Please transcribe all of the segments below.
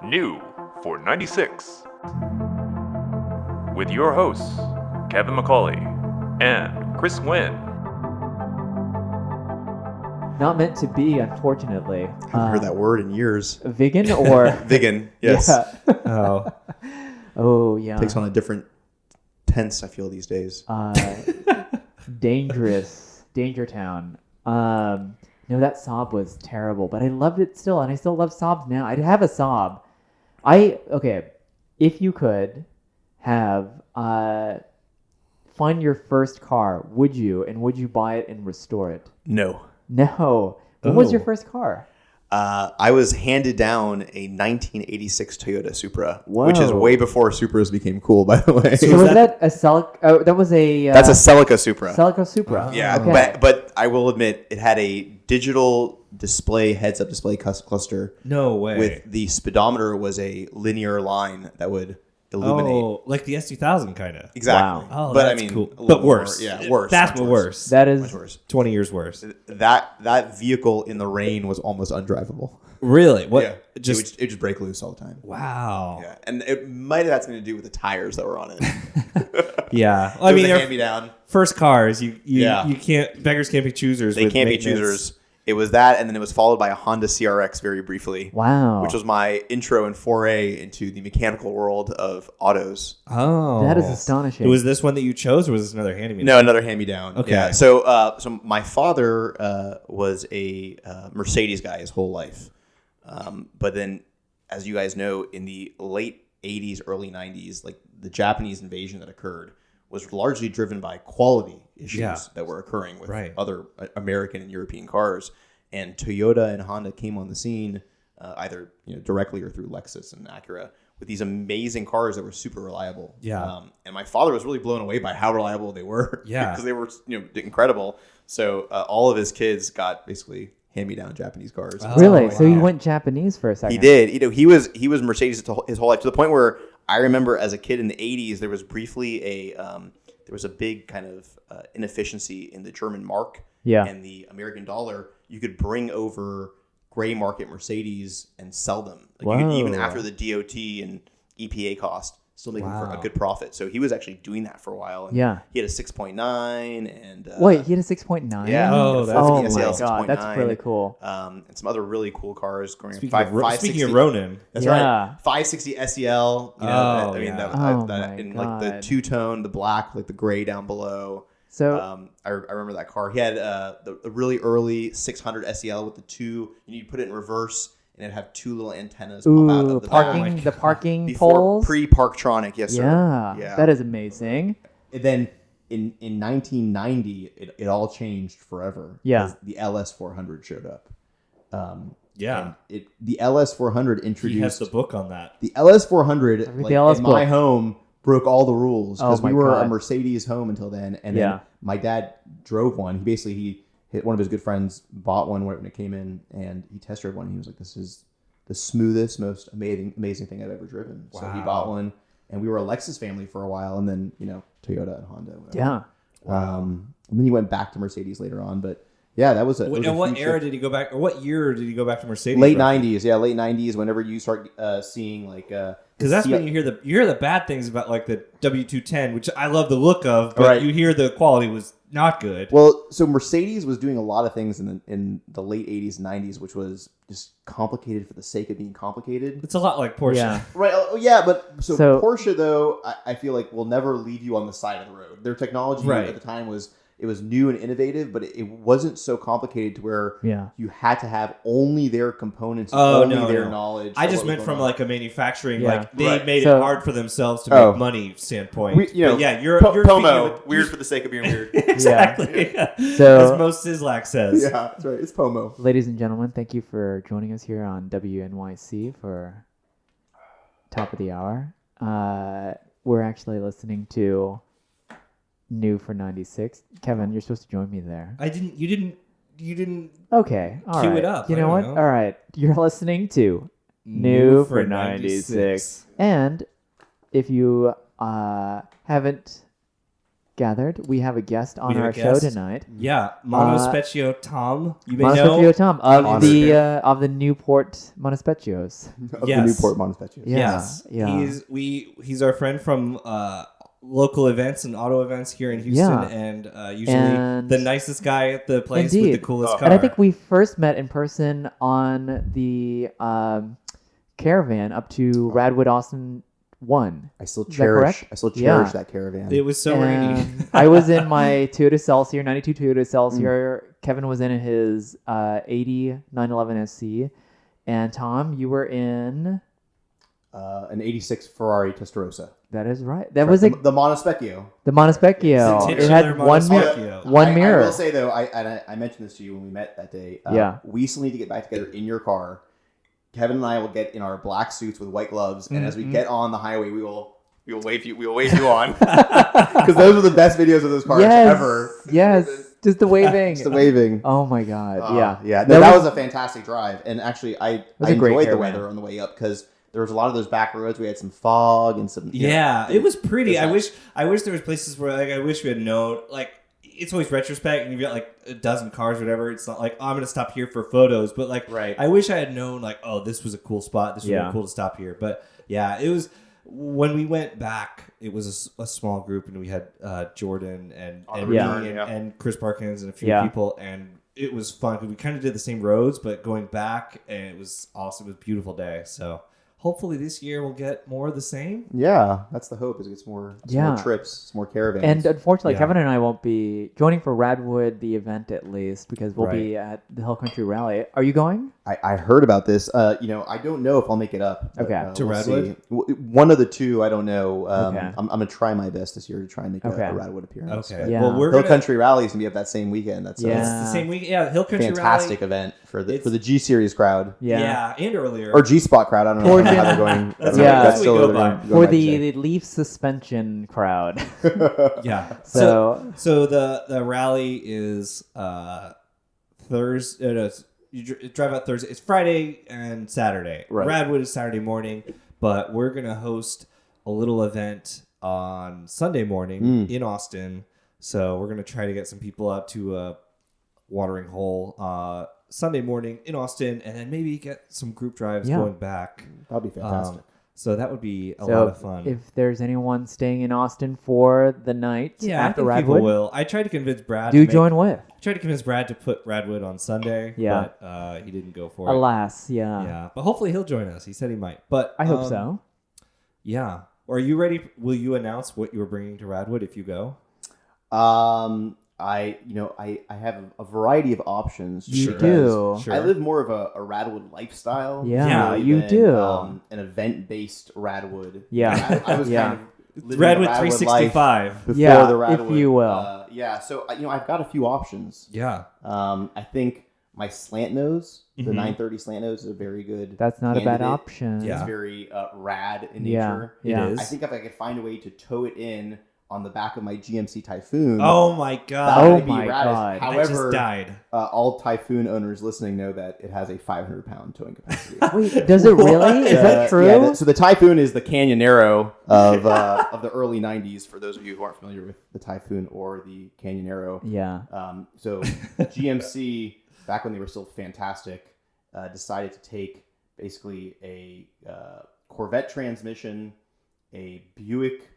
New for 96. With your hosts, Kevin McCauley and Chris Nguyen. Not meant to be, unfortunately. I haven't heard that word in years. Vegan or? Vegan, yes. Yeah. Oh, yeah. Takes on a different tense, I feel, these days. Dangerous. Danger Town. No, that Saab was terrible, but I loved it still, and I still love Saabs now. I'd have a Saab. Okay, if you could have find your first car, would you? And would you buy it and restore it? No. No. What was your first car? I was handed down a 1986 Toyota Supra, Whoa. which is way before Supras became cool, by the way. So was that a Celica? Oh, that was a... That's a Celica Supra. Celica Supra. Yeah, Okay. but I will admit, it had a digital display, heads-up display cluster. No way. With the speedometer was a linear line that would illuminate. Oh, like the S2000 kind of. Exactly. Wow. Oh, but that's I mean, cool. a little But worse. More, yeah, worse. That's much what worse. That is... Much worse. 20 years worse. That vehicle in the rain was almost undrivable. Really? What? Yeah, it would just break loose all the time. Wow. Yeah, and it might have had something to do with the tires that were on it. Yeah. I mean, hand me down. First cars, you Yeah. can't, beggars can't be choosers. They with can't be maintenance. choosers. It was that, and then it was followed by a Honda CRX very briefly. Wow. Which was my intro and foray into the mechanical world of autos. Oh. That is astonishing. Was this one that you chose, or was this another hand-me-down? No, another hand-me-down. Okay. Yeah. So my father was a Mercedes guy his whole life. But then, as you guys know, in the late 80s, early 90s, like the Japanese invasion that occurred was largely driven by quality issues that were occurring with other American and European cars. And Toyota and Honda came on the scene either directly or through Lexus and Acura with these amazing cars that were super reliable. Yeah. And my father was really blown away by how reliable they were. Yeah. Because they were incredible. So all of his kids got basically hand-me-down Japanese cars. Oh, Really? wow. So you went Japanese for a second? He did. He was Mercedes his whole life, to the point where I remember as a kid in the 80s, there was briefly there was a big kind of inefficiency in the German mark and the American dollar. You could bring over gray market Mercedes and sell them. Like you could, even after the DOT and EPA cost, still make them for a good profit. So he was actually doing that for a while. And he had a 6.9 and wait, he had a 6.9? Yeah. Oh, that's my SEL God, that's really cool. And some other really cool cars going. Speaking of Ronin. That's right. 560 SEL. that like the two-tone, the black, like the gray down below. So I remember that car. He had the really early 600 SEL with the two. You need to put it in reverse, and it'd have two little antennas pop out of the parking, the parking before poles. Pre-Parktronic, yes, sir. Yeah, that is amazing. And then in 1990, it all changed forever. Yeah, the LS400 showed up. Yeah, the LS400 introduced. He has the book on that. The LS400, in my home, broke all the rules because we were a Mercedes home until then, and then my dad drove one. He hit one of his good friends, bought one when it came in, and he test drove one. And he was like, "This is the smoothest, most amazing thing I've ever driven." Wow. So he bought one, and we were a Lexus family for a while, and then Toyota and Honda. Whatever. Yeah. And then he went back to Mercedes later on, but. Yeah, that was a. And what era did he go back? Or what year did he go back to Mercedes? Late '90s, yeah, late '90s. Whenever you start seeing like, because that's when you hear the bad things about like the W210, which I love the look of, but you hear the quality was not good. Well, so Mercedes was doing a lot of things in the late '80s and '90s, which was just complicated for the sake of being complicated. It's a lot like Porsche, right? Oh, yeah, but so Porsche though, I feel like will never leave you on the side of the road. Their technology at the time was. It was new and innovative, but it wasn't so complicated to where you had to have only their components, their knowledge. I just meant from like a manufacturing, like they made it hard for themselves to make money standpoint. You're Pomo, weird for the sake of being weird. Exactly. So, as Most Sislak says. Yeah, that's right. It's Pomo. Ladies and gentlemen, thank you for joining us here on WNYC for Top of the Hour. We're actually listening to New for 96. Kevin, you're supposed to join me there. You didn't. Okay, all right. Cue it up. You know what? All right, you're listening to New for 96. And if you haven't gathered. We have a guest on have our a show guest. tonight. Yeah, Mono Specchio Tom. You may Montespecchio know. Tom of the Newport Montespecchios. Of Yes. the Newport Montespecchio. Yeah. Yes, yeah. he's our friend from local events and auto events here in Houston, Yeah. and usually And- the nicest guy at the place Indeed. with the coolest car. And I think we first met in person on the caravan up to Radwood Austin 1. I still that cherish. correct? I still Yeah. cherish that caravan. it was so rainy. And I was in my Toyota Celsior, 92 Toyota Celsior. Kevin was in his 80 911 SC. And Tom, you were in... An '86 Ferrari Testarossa. That is right. That was like the Montespecchio. the Montespecchio. The It titular had one mirror. Montespecchio. One mirror. I will say though, I mentioned this to you when we met that day. Yeah. We still need to get back together in your car. Kevin and I will get in our black suits with white gloves, and as we get on the highway, we will wave you on because those were the best videos of those cars ever. Yes. Just the waving. Just the waving. Oh my God. Yeah. Yeah. No, that was a fantastic drive, and actually, I was a great enjoyed the caravan. weather on the way up because there was a lot of those back roads. We had some fog and some. Yeah, it was pretty. It was I wish there was places where I wish we had known. Like, it's always retrospect, and you've got like a dozen cars, or whatever. It's not like, oh, I'm gonna stop here for photos, but like, Right. I wish I had known, like, oh, this was a cool spot. This would be cool to stop here. But yeah, it was when we went back. It was a small group, and we had Jordan and me and Chris Parkins and a few people, and it was fun because we kind of did the same roads, but going back, and it was awesome. It was a beautiful day. So hopefully this year we'll get more of the same. Yeah, that's the hope. Is it gets more trips, more caravans. And unfortunately, Yeah. Kevin and I won't be joining for Radwood, the event at least, because we'll be at the Hill Country Rally. Are you going? I heard about this. I don't know if I'll make it up. But, Okay. To we'll Radwood? see. One of the two, I don't know. Okay. I'm gonna try my best this year to try and make a Radwood appearance. Okay. But Yeah. Well, we're Hill gonna, Country Rally is gonna be up that same weekend. That's Yeah. It's the same week. Yeah, Hill a Country fantastic Rally. event for the G Series crowd Yeah, and earlier. or G Spot crowd. I don't know Towards how the- they're going. That's Yeah. what we go by. For the Leaf suspension crowd. Yeah. So- So the rally is Thursday. No, you drive out Thursday. It's Friday and Saturday. Right. Radwood is Saturday morning, but we're gonna host a little event on Sunday morning in Austin. So we're gonna try to get some people out to a watering hole Sunday morning in Austin, and then maybe get some group drives going back. That'd be fantastic. So that would be a So lot of fun. if there's anyone staying in Austin for the night Yeah, I after think people Radwood, will. I tried to convince Brad. do join with. I tried to convince Brad to put Radwood on Sunday. Yeah. But he didn't go for it. Alas, yeah. Yeah, but hopefully he'll join us. He said he might. But I hope so. Yeah. Are you ready? Will you announce what you are bringing to Radwood if you go? I have a variety of options. You because do. Sure. I live more of a Radwood lifestyle. Yeah, really you than, do. An event-based Radwood. Yeah. I was Yeah. kind of living the Radwood life 365. before Yeah, the Radwood. if you will. So I've got a few options. Yeah. I think my slant nose, the Mhm. 930 slant nose, is a very good. That's not a bad candidate. option. Yeah. It's very rad in Yeah. nature. Yeah. It is. I think if I could find a way to tow it in on the back of my GMC Typhoon. Oh my that god. Oh would be my rad. God. I just However, died. all Typhoon owners listening know that it has a 500-pound towing capacity. Wait, does it really? Is that true? Yeah, so the Typhoon is the Canyonero of the early 90s, for those of you who aren't familiar with the Typhoon or the Canyonero. Yeah. So GMC, back when they were still fantastic, decided to take basically a Corvette transmission, a Buick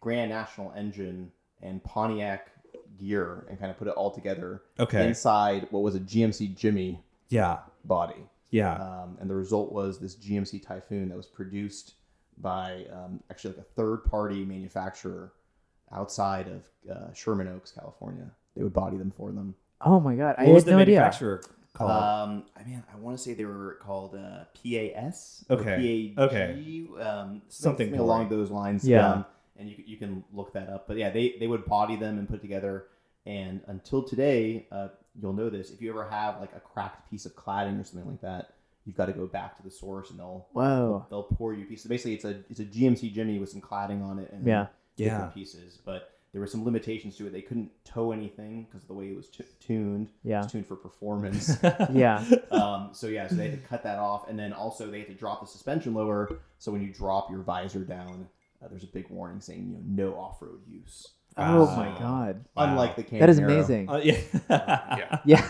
Grand National engine, and Pontiac gear, and kind of put it all together inside what was a GMC Jimmy Yeah. body. Yeah. And the result was this GMC Typhoon that was produced by actually like a third-party manufacturer outside of Sherman Oaks, California. They would body them for them. Oh my God. I What was had the no idea. manufacturer called? I want to say they were called PAS. or Okay. PAG. Okay. Something along those lines. Yeah. And you can look that up. But yeah, they would body them and put together. And until today, you'll know this. If you ever have like a cracked piece of cladding or something like that, you've got to go back to the source and they'll pour you pieces. Basically, it's a GMC Jimmy with some cladding on it and different pieces. But there were some limitations to it. They couldn't tow anything because of the way it was tuned. Yeah. It was tuned for performance. Yeah. So they had to cut that off, and then also they had to drop the suspension lower. So when you drop your visor down, there's a big warning saying no off-road use. Oh my God! Unlike the Camaro. That is amazing. Yeah. Yeah. Yeah.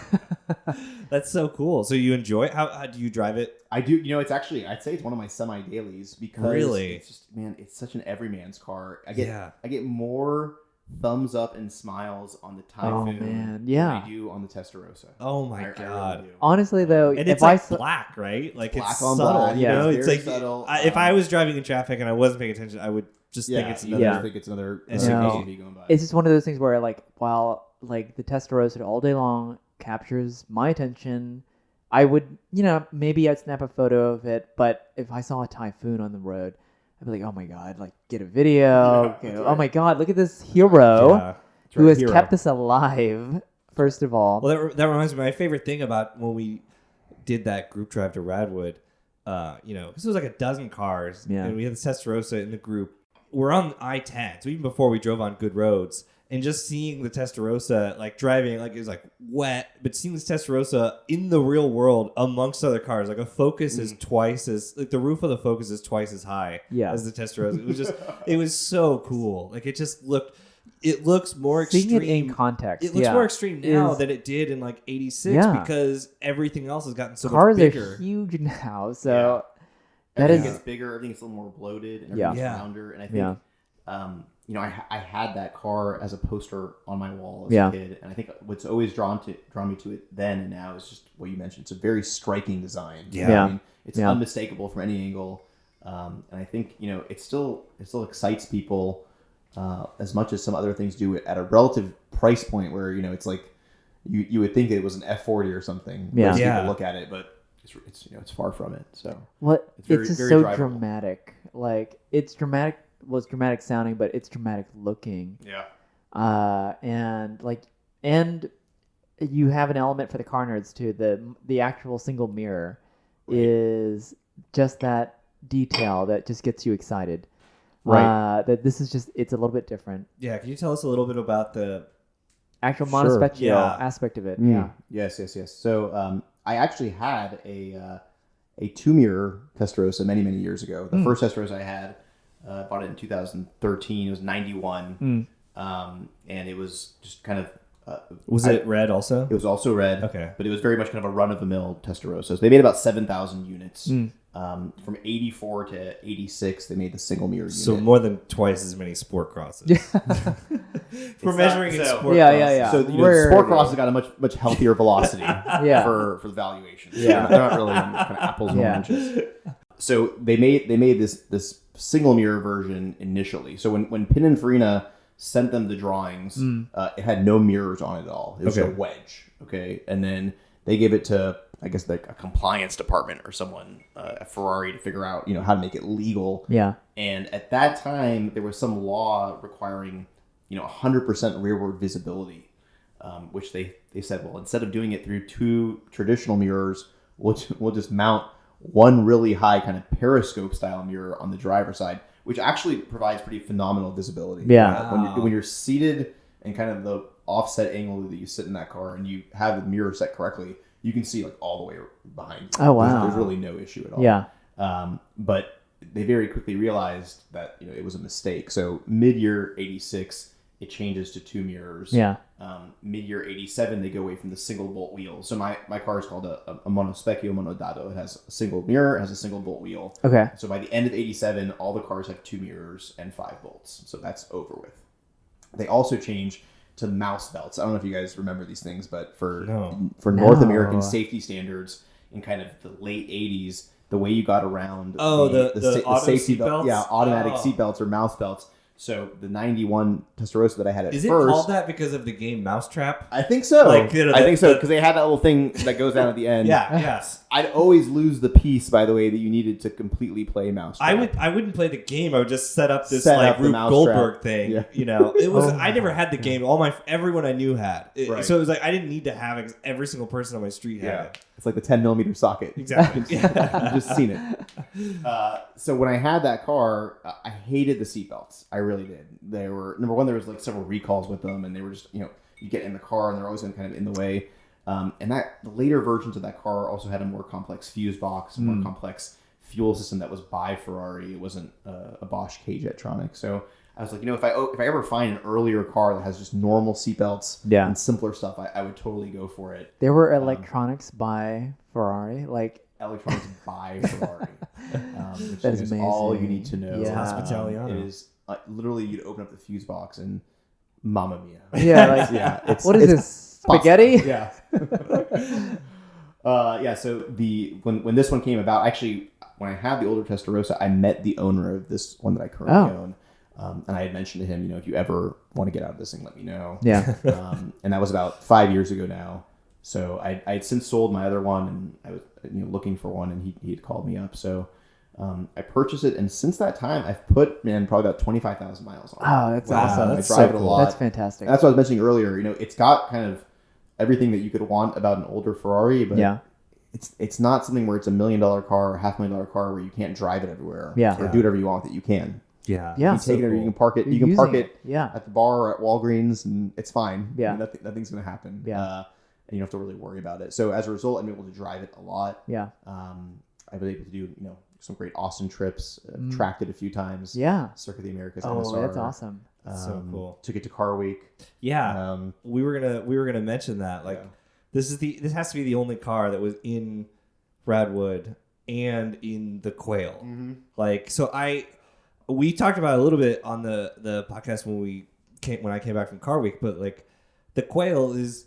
That's so cool. So you enjoy it? How do you drive it? I do. You know, it's actually, I'd say it's one of my semi-dailies because Really? it's just, man, it's such an everyman's car. I get more thumbs up and smiles on the Typhoon man. than Yeah. I do on the Testarossa. Oh my I God. really do. Honestly, though, And if it's I like saw- black, right? Like Black it's on subtle. black. You Yeah. know, It's it's very like subtle. if I was driving in traffic and I wasn't paying attention, I would just think it's another. I think it's another SUV going by. it's just one of those things where, like, while like the Testarossa all day long captures my attention, I would, maybe I'd snap a photo of it. But if I saw a Typhoon on the road, I'd be like, oh my God, like get a video. Yeah, Oh my God, look at this hero Yeah. who has Hero. kept us alive. First of all, Well, that reminds me. My favorite thing about when we did that group drive to Radwood, because it was like a dozen cars, Yeah. and we had the Testarossa in the group. We're on I-10, so even before we drove on good roads, and just seeing the Testarossa, like driving, like it was like wet, but seeing this Testarossa in the real world amongst other cars, like a Focus is twice as, like the roof of the Focus is twice as high as the Testarossa. It was just, it was so cool. Like it just looked. It looks more extreme. seeing it in context, It looks more extreme now is- than it did in like '86 Yeah. because everything else has gotten so Cars much bigger. are huge now, so that Everything is gets bigger. Everything gets a little more bloated. And Yeah. everything's Yeah. rounder. And I think, I had that car as a poster on my wall as Yeah. a kid. And I think what's always drawn me to it then and now is just what you mentioned. It's a very striking design. Yeah. Yeah. I mean, it's Yeah. unmistakable from any angle. And I think, it still excites people as much as some other things do at a relative price point where, it's like you would think it was an F40 or something. Yeah. Most Yeah. people look at it, but it's far from it. So what It's very- it's just very so drivable. dramatic. Like it's dramatic. Was dramatic sounding, but it's dramatic looking. yeah. And you have an element for the car nerds too. The actual single mirror is just that detail that just gets you excited. Right. That this is just it's a little bit different. Yeah, can you tell us a little bit about the? Actual Sure. monospecchio Yeah. aspect of it. Mm. Yeah. Yes. So I actually had a 2-mirror Testarossa many years ago. The first Testarossa I had, bought it in 2013. It was 91, and it was just kind of. Was it red also? It was also red. Okay. But it was very much kind of a run-of-the-mill Testarossa. So they made about 7,000 units. From 84 to 86, they made the single mirror unit. So more than twice as many sport crosses. We're measuring in sport Yeah, crosses. yeah. So the sport cross has got a much healthier velocity for the valuation. Yeah. They're not really kind of apples and Yeah. oranges. So they made this single mirror version initially. So when Pininfarina sent them the drawings, it had no mirrors on it at all. It was Okay. a wedge. Okay, and then they gave it to, I guess, like a compliance department or someone at Ferrari to figure out how to make it legal. Yeah. And at that time, there was some law requiring 100% rearward visibility, which they said, well, instead of doing it through 2 traditional mirrors, we'll just mount one really high kind of periscope style mirror on the driver's side, which actually provides pretty phenomenal visibility. Yeah. When you're seated and kind of the offset angle that you sit in that car and you have the mirror set correctly, you can see like all the way behind you. Oh, wow. There's really no issue at all. Yeah. But they very quickly realized that it was a mistake. So mid-year 86, it changes to 2 mirrors. Yeah. Mid-year 87, they go away from the single bolt wheel. So my car is called a monospecchio monodado. It has a single mirror, it has a single bolt wheel. Okay. So by the end of 87, all the cars have 2 mirrors and 5 bolts. So that's over with. They also change to mouse belts. I don't know if you guys remember these things, but for North American safety standards in kind of the late 80s, the way you got around the safety belt, automatic seat belts or mouse belts. So the 91 Testarossa that I had at Is it first, called that because of the game Mousetrap? I think so. Like, I think so because they had that little thing that goes down at the end. Yes. I'd always lose the piece, by the way, that you needed to completely play Mousetrap. I wouldn't play the game. I would just set up this Set like up the Rube Mousetrap. Goldberg thing. Yeah. It was. I never had the game. Everyone I knew had. Right. So it was like I didn't need to have it. Every single person on my street had it. It's like the 10mm socket. Exactly. You've just seen it. So when I had that car, I hated the seatbelts. I really did. They were, number one, there was like several recalls with them, and they were just, you get in the car and they're always kind of in the way. And the later versions of that car also had a more complex fuse box, more complex fuel system that was by Ferrari. It wasn't a Bosch cage Jetronic. So I was like, if I ever find an earlier car that has just normal seatbelts and simpler stuff, I would totally go for it. There were electronics by Ferrari, like electronics by Ferrari. Which that is is amazing. all you need to know. Hospitaliano. It is literally you'd open up the fuse box and mamma mia. Yeah, like it's what is this, spaghetti? Yeah. So when this one came about, actually, when I had the older Testarossa, I met the owner of this one that I currently own. And I had mentioned to him, if you ever want to get out of this thing, let me know. Yeah. And that was about 5 years ago now. So I had since sold my other one, and I was looking for one, and he had called me up. So I purchased it, and since that time, I've put probably about 25,000 miles on it. Oh, that's awesome. I drive it a lot. That's fantastic. And that's what I was mentioning earlier. It's got kind of everything that you could want about an older Ferrari, but it's not something where it's $1 million car or $500,000 car where you can't drive it everywhere. Or do whatever you want that you can. Yeah. Yeah. You take it or you can park it. You're You can park it Yeah. at the bar or at Walgreens, and it's fine. Yeah. Nothing's going to happen. Yeah. And you don't have to really worry about it. So as a result, I'm able to drive it a lot. Yeah. I was able to do some great Austin trips. Tracked it a few times. Yeah. Circuit of the Americas. Oh, MSR. that's awesome. So cool. Took it to Car Week. Yeah. We were gonna mention that. Like, this has to be the only car that was in Radwood and in the Quail. Mm-hmm. Like, so we talked about it a little bit on the podcast when I came back from Car Week, but like the Quail is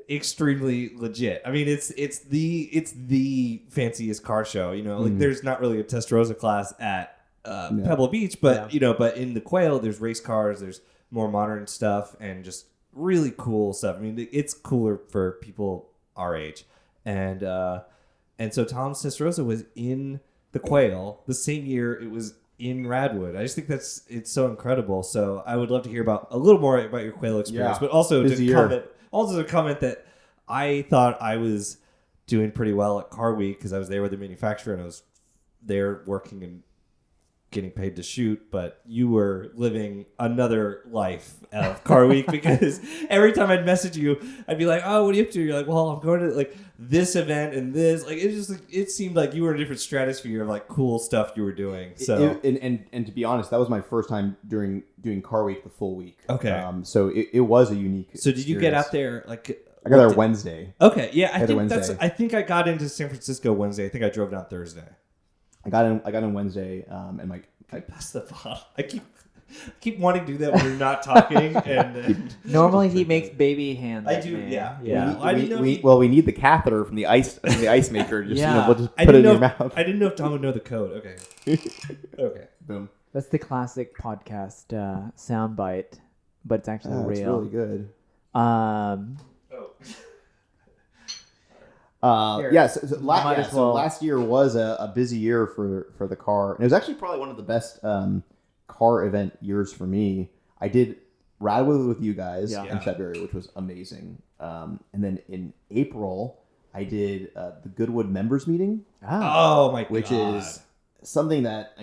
extremely legit. I mean, it's the fanciest car show. Like there's not really a Testarossa class at Pebble Beach, but but in the Quail there's race cars, there's more modern stuff, and just really cool stuff. I mean, it's cooler for people our age, and so Tom's Testarossa was in the Quail the same year it was in Radwood. I just think it's so incredible. So I would love to hear a little more about your Quail experience, but also to comment that I thought I was doing pretty well at Car Week because I was there with the manufacturer and I was there working and getting paid to shoot, but you were living another life of Car Week because every time I'd message you, I'd be like, "Oh, what are you up to?" You're like, "Well, I'm going to like this event and this." Like it seemed like you were in a different stratosphere of like cool stuff you were doing. So and to be honest, that was my first time doing Car Week the full week. Okay. So it was a unique. So did you get out there like? I got there Wednesday. Okay, yeah, I think I got into San Francisco Wednesday. I think I drove down Thursday. I got in Wednesday, and I passed the bottle. I keep wanting to do that when you're not talking. And normally he makes baby hands. I do, yeah. We need the catheter from the ice maker. Just we'll just put it in your mouth. I didn't know if Tom would know the code. Okay. Okay. Boom. That's the classic podcast soundbite, but it's actually real. It's really good. Last year was a busy year for the car. And it was actually probably one of the best car event years for me. I did Radwood with you guys in February, which was amazing. And then in April, I did the Goodwood members meeting. Oh my god! Which is something that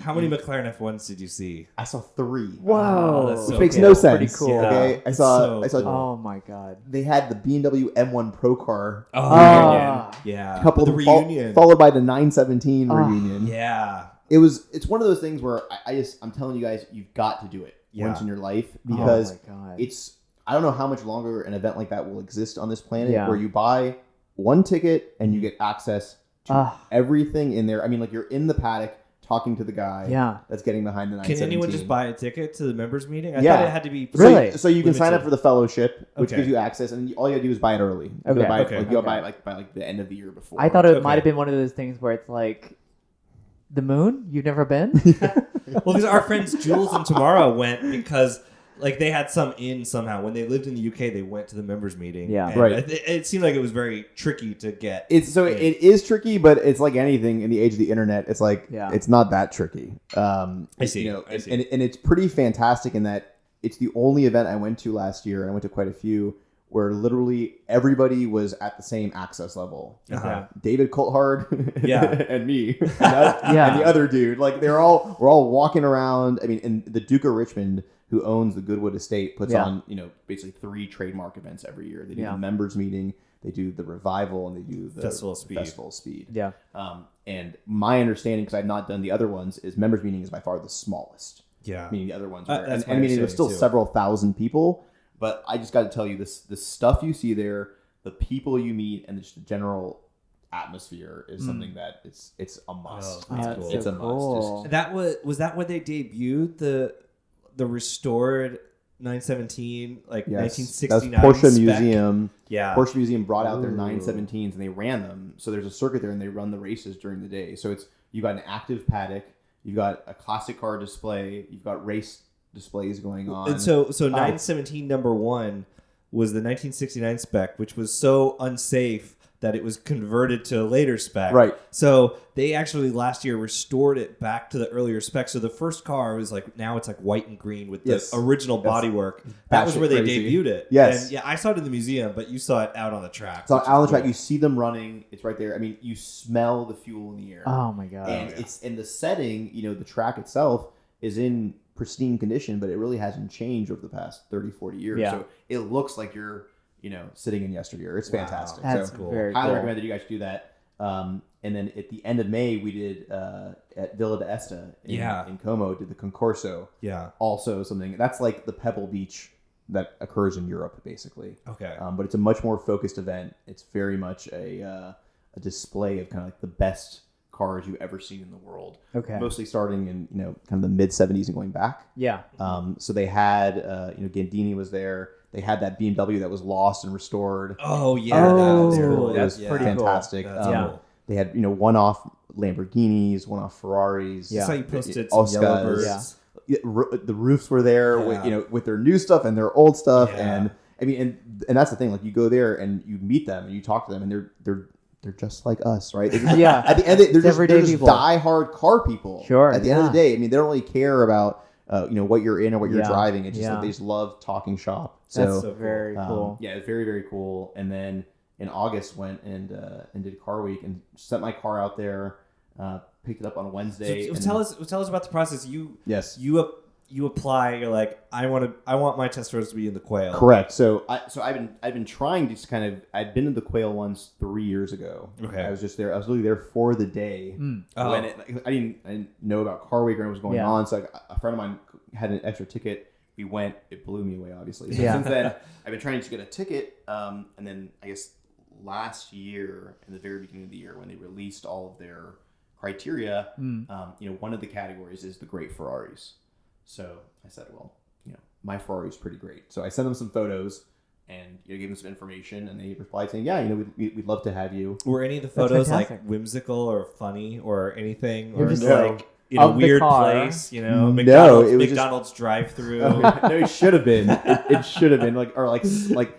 how many McLaren F1s did you see? I saw 3. Whoa, which makes no sense. Pretty cool. Okay, I saw. Oh my god! They had the BMW M1 Pro car. Reunion. Yeah. Coupled the reunion, followed by the 917 reunion. Yeah. It's one of those things where I'm telling you guys, you've got to do it once in your life because it's. I don't know how much longer an event like that will exist on this planet where you buy one ticket and you get access to everything in there. I mean, like you're in the paddock talking to the guy that's getting behind the 917. Can anyone just buy a ticket to the members meeting? I thought it had to be really. So you can sign up for the fellowship, which gives you access, and all you gotta do is buy it early. You gotta buy it by the end of the year before. I thought it might have been one of those things where it's like the moon. You've never been? Well, because our friends Jules and Tamara went because like they had some in somehow. When they lived in the UK, they went to the members meeting. Yeah, and right. It seemed like it was very tricky to get. It is tricky, but it's like anything in the age of the internet. It's like it's not that tricky. I see. I see. And it's pretty fantastic in that it's the only event I went to last year, and I went to quite a few where literally everybody was at the same access level. David Coulthard, and me, and the other dude. Like we're all walking around. I mean, and the Duke of Richmond, who owns the Goodwood estate, puts on, basically 3 trademark events every year. They do the members meeting, they do the revival, and they do the Festival of Speed. Festival of Speed. Yeah. And my understanding, because I've not done the other ones, is members meeting is by far the smallest. Yeah. Meaning the other ones were, That's and I mean, there's still too. several thousand people, but I just got to tell you, this stuff you see there, the people you meet, and just the general atmosphere is something that it's a must. Oh, that's cool. It's a cool. must. That was that when they debuted the restored 917, like Yes, 1969 that's Porsche spec? Museum. Yeah. Porsche Museum brought out their Ooh. 917s and they ran them. So there's a circuit there and they run the races during the day. So you got an active paddock, you've got a classic car display, you've got race displays going on. And so 917 number 1 was the 1969 spec, which was so unsafe that it was converted to a later spec. Right. So they actually last year restored it back to the earlier spec. So the first car was like, now it's like white and green with the original bodywork. That was where they debuted it. Yes. And yeah, I saw it in the museum, but you saw it out on the track. So out on the track, you see them running. It's right there. I mean, you smell the fuel in the air. Oh my god! And it's in the setting. The track itself is in pristine condition, but it really hasn't changed over the past 30, 40 years. Yeah. So it looks like you're, sitting in yesteryear. It's fantastic. That's so cool. Very highly cool. recommend that you guys do that. And then at the end of May, we did at Villa d'Este in Como, did the Concorso. Yeah. Also something that's like the Pebble Beach that occurs in Europe, basically. Okay. But it's a much more focused event. It's very much a display of kind of like the best cars you've ever seen in the world. Okay. Mostly starting in kind of the mid 70s and going back. Yeah. So they had Gandini was there. They had that BMW that was lost and restored. Oh yeah. That's pretty fantastic. Cool. That's Cool. They had one-off Lamborghinis, one-off Ferraris. Yeah. That's how you posted some Oscars. Yellowbirds. Yeah, the roofs were there with their new stuff and their old stuff. Yeah. And I mean, and that's the thing. Like you go there and you meet them and you talk to them and they're just like us, right? Yeah. At the end, they're just people. die-hard car people. Sure. At the end of the day, I mean, they don't really care about what you're in or what you're Yeah. driving. It's just Yeah. that they just love talking shop. So, That's so very cool. yeah, it's very, very cool. And then in August went and did Car Week and sent my car out there, picked it up on Wednesday. So and tell us about the process. Yes. You apply. You're like, I want my test roads to be in the quail. Correct. So I've been trying to just kind of. I'd been to the quail ones 3 years ago. Okay. I was just there. I was literally there for the day Oh. when I didn't know about Car Week or what was going Yeah. on. So a friend of mine had an extra ticket. We went. It blew me away, obviously. So Yeah. since then, I've been trying to get a ticket. And then I guess last year, in the very beginning of the year, when they released all of their criteria, one of the categories is the great Ferraris. So I said, well, my Ferrari is pretty great. So I sent them some photos and gave them some information, and they replied saying, yeah, we'd love to have you. Were any of the photos like fantastic. whimsical or funny or anything, They're or just like of the weird car. place? No, McDonald's, it was just- McDonald's drive-through. No, it should have been. It should have been like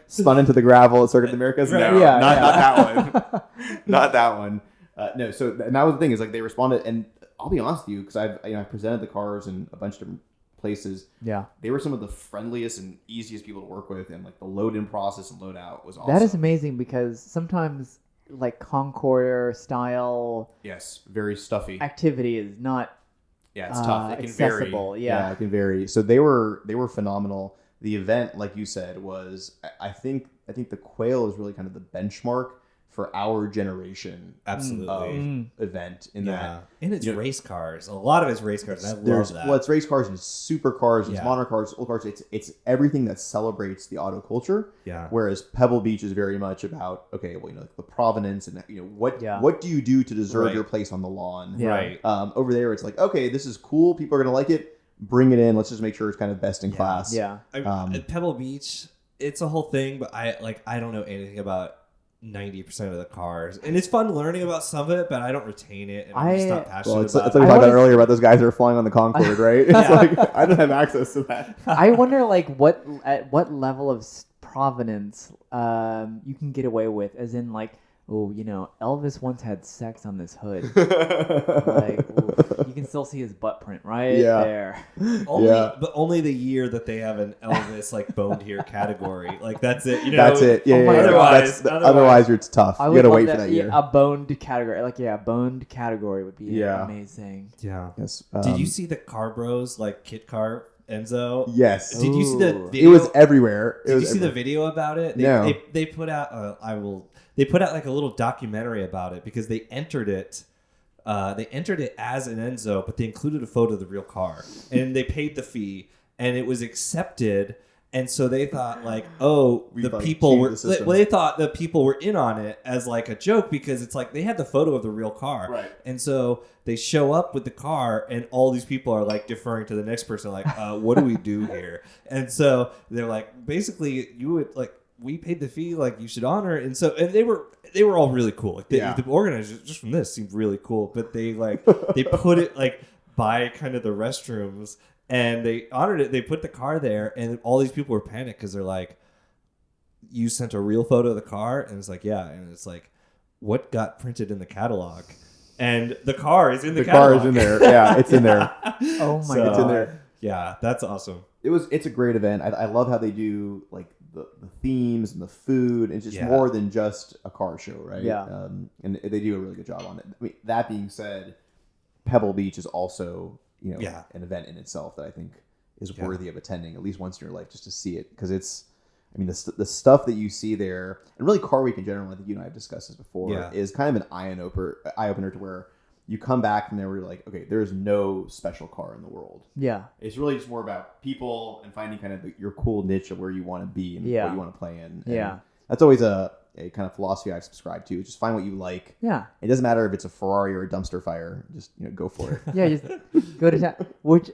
spun into the gravel at Circuit of the Americas. Right. No, Yeah, not yeah. that one. Not that one. No. So and that was the thing is like they responded, and I'll be honest with you because I presented the cars in a bunch of different places. Yeah. They were some of the friendliest and easiest people to work with, and like the load-in process and load-out was awesome. That is amazing because sometimes like Concord style Yes, very stuffy. activity is not Yeah, it's tough. It can accessible. vary. Yeah. It can vary. So they were phenomenal. The event, like you said, was I think the Quail is really kind of the benchmark for our generation Absolutely. of event in that. And it's race cars. A lot of it's race cars. And I love that. Well, it's race cars and super cars and Yeah. modern cars, old cars. It's everything that celebrates the auto culture. Yeah. Whereas Pebble Beach is very much about the provenance and what do you do to deserve Right. your place on the lawn. Yeah. Right. Over there, it's like, okay, this is cool. People are gonna like it. Bring it in. Let's just make sure it's kind of best in class. Yeah. At Pebble Beach, it's a whole thing, but I don't know anything about 90% of the cars, and it's fun learning about some of it, but I don't retain it, and I'm just not passionate Well, it's about like it. we talked about wanna- earlier about those guys that are flying on the Concorde, right? It's like I don't have access to that. I wonder like at what level of provenance you can get away with, as in like, oh, Elvis once had sex on this hood. Like, ooh, you can still see his butt print right Yeah. there. But only the year that they have an Elvis like boned here category. Like that's it. That's it. Yeah, Oh yeah, my yeah. God. Otherwise, it's tough. I You would gotta love wait for that year. A boned category, a boned category would be Yeah. amazing. Yeah. Yes. Did you see the Car Bros like Kit Car Enzo? Yes. Did you see the Ooh. video? It was everywhere. Did you see the video about it? No. They put out. They put out like a little documentary about it because they entered it they entered it as an Enzo, but they included a photo of the real car, and they paid the fee, and it was accepted. And so they thought like, oh, they thought the people were in on it as like a joke because it's like they had the photo of the real car. Right. And so they show up with the car and all these people are like deferring to the next person like, what do we do here? And so they're like, basically you would like, we paid the fee, like you should honor it. And so, and they were all really cool. Like the organizers just from this seemed really cool, but they put it like by kind of the restrooms. And they honored it. They put the car there, and all these people were panicked because they're like, "You sent a real photo of the car?" And it's like, "Yeah." And it's like, "What got printed in the catalog?" And the car is in the catalog. The car is in there. Yeah, it's in there. Oh my God. It's in there. Yeah, that's awesome. It's a great event. I love how they do like the themes and the food. It's just more than just a car show, right? Yeah. And they do a really good job on it. I mean, that being said, Pebble Beach is also an event in itself that I think is worthy of attending at least once in your life just to see it, because it's, I mean, the stuff that you see there, and really Car Week in general, I think you and I have discussed this before, is kind of an eye opener to where you come back from there where you're like, okay, there is no special car in the world. Yeah. It's really just more about people and finding kind of your cool niche of where you want to be and what you want to play in. And that's always a kind of philosophy I've subscribed to. Just find what you like. Yeah. It doesn't matter if it's a Ferrari or a dumpster fire. Just go for it. Yeah, just go to town. Which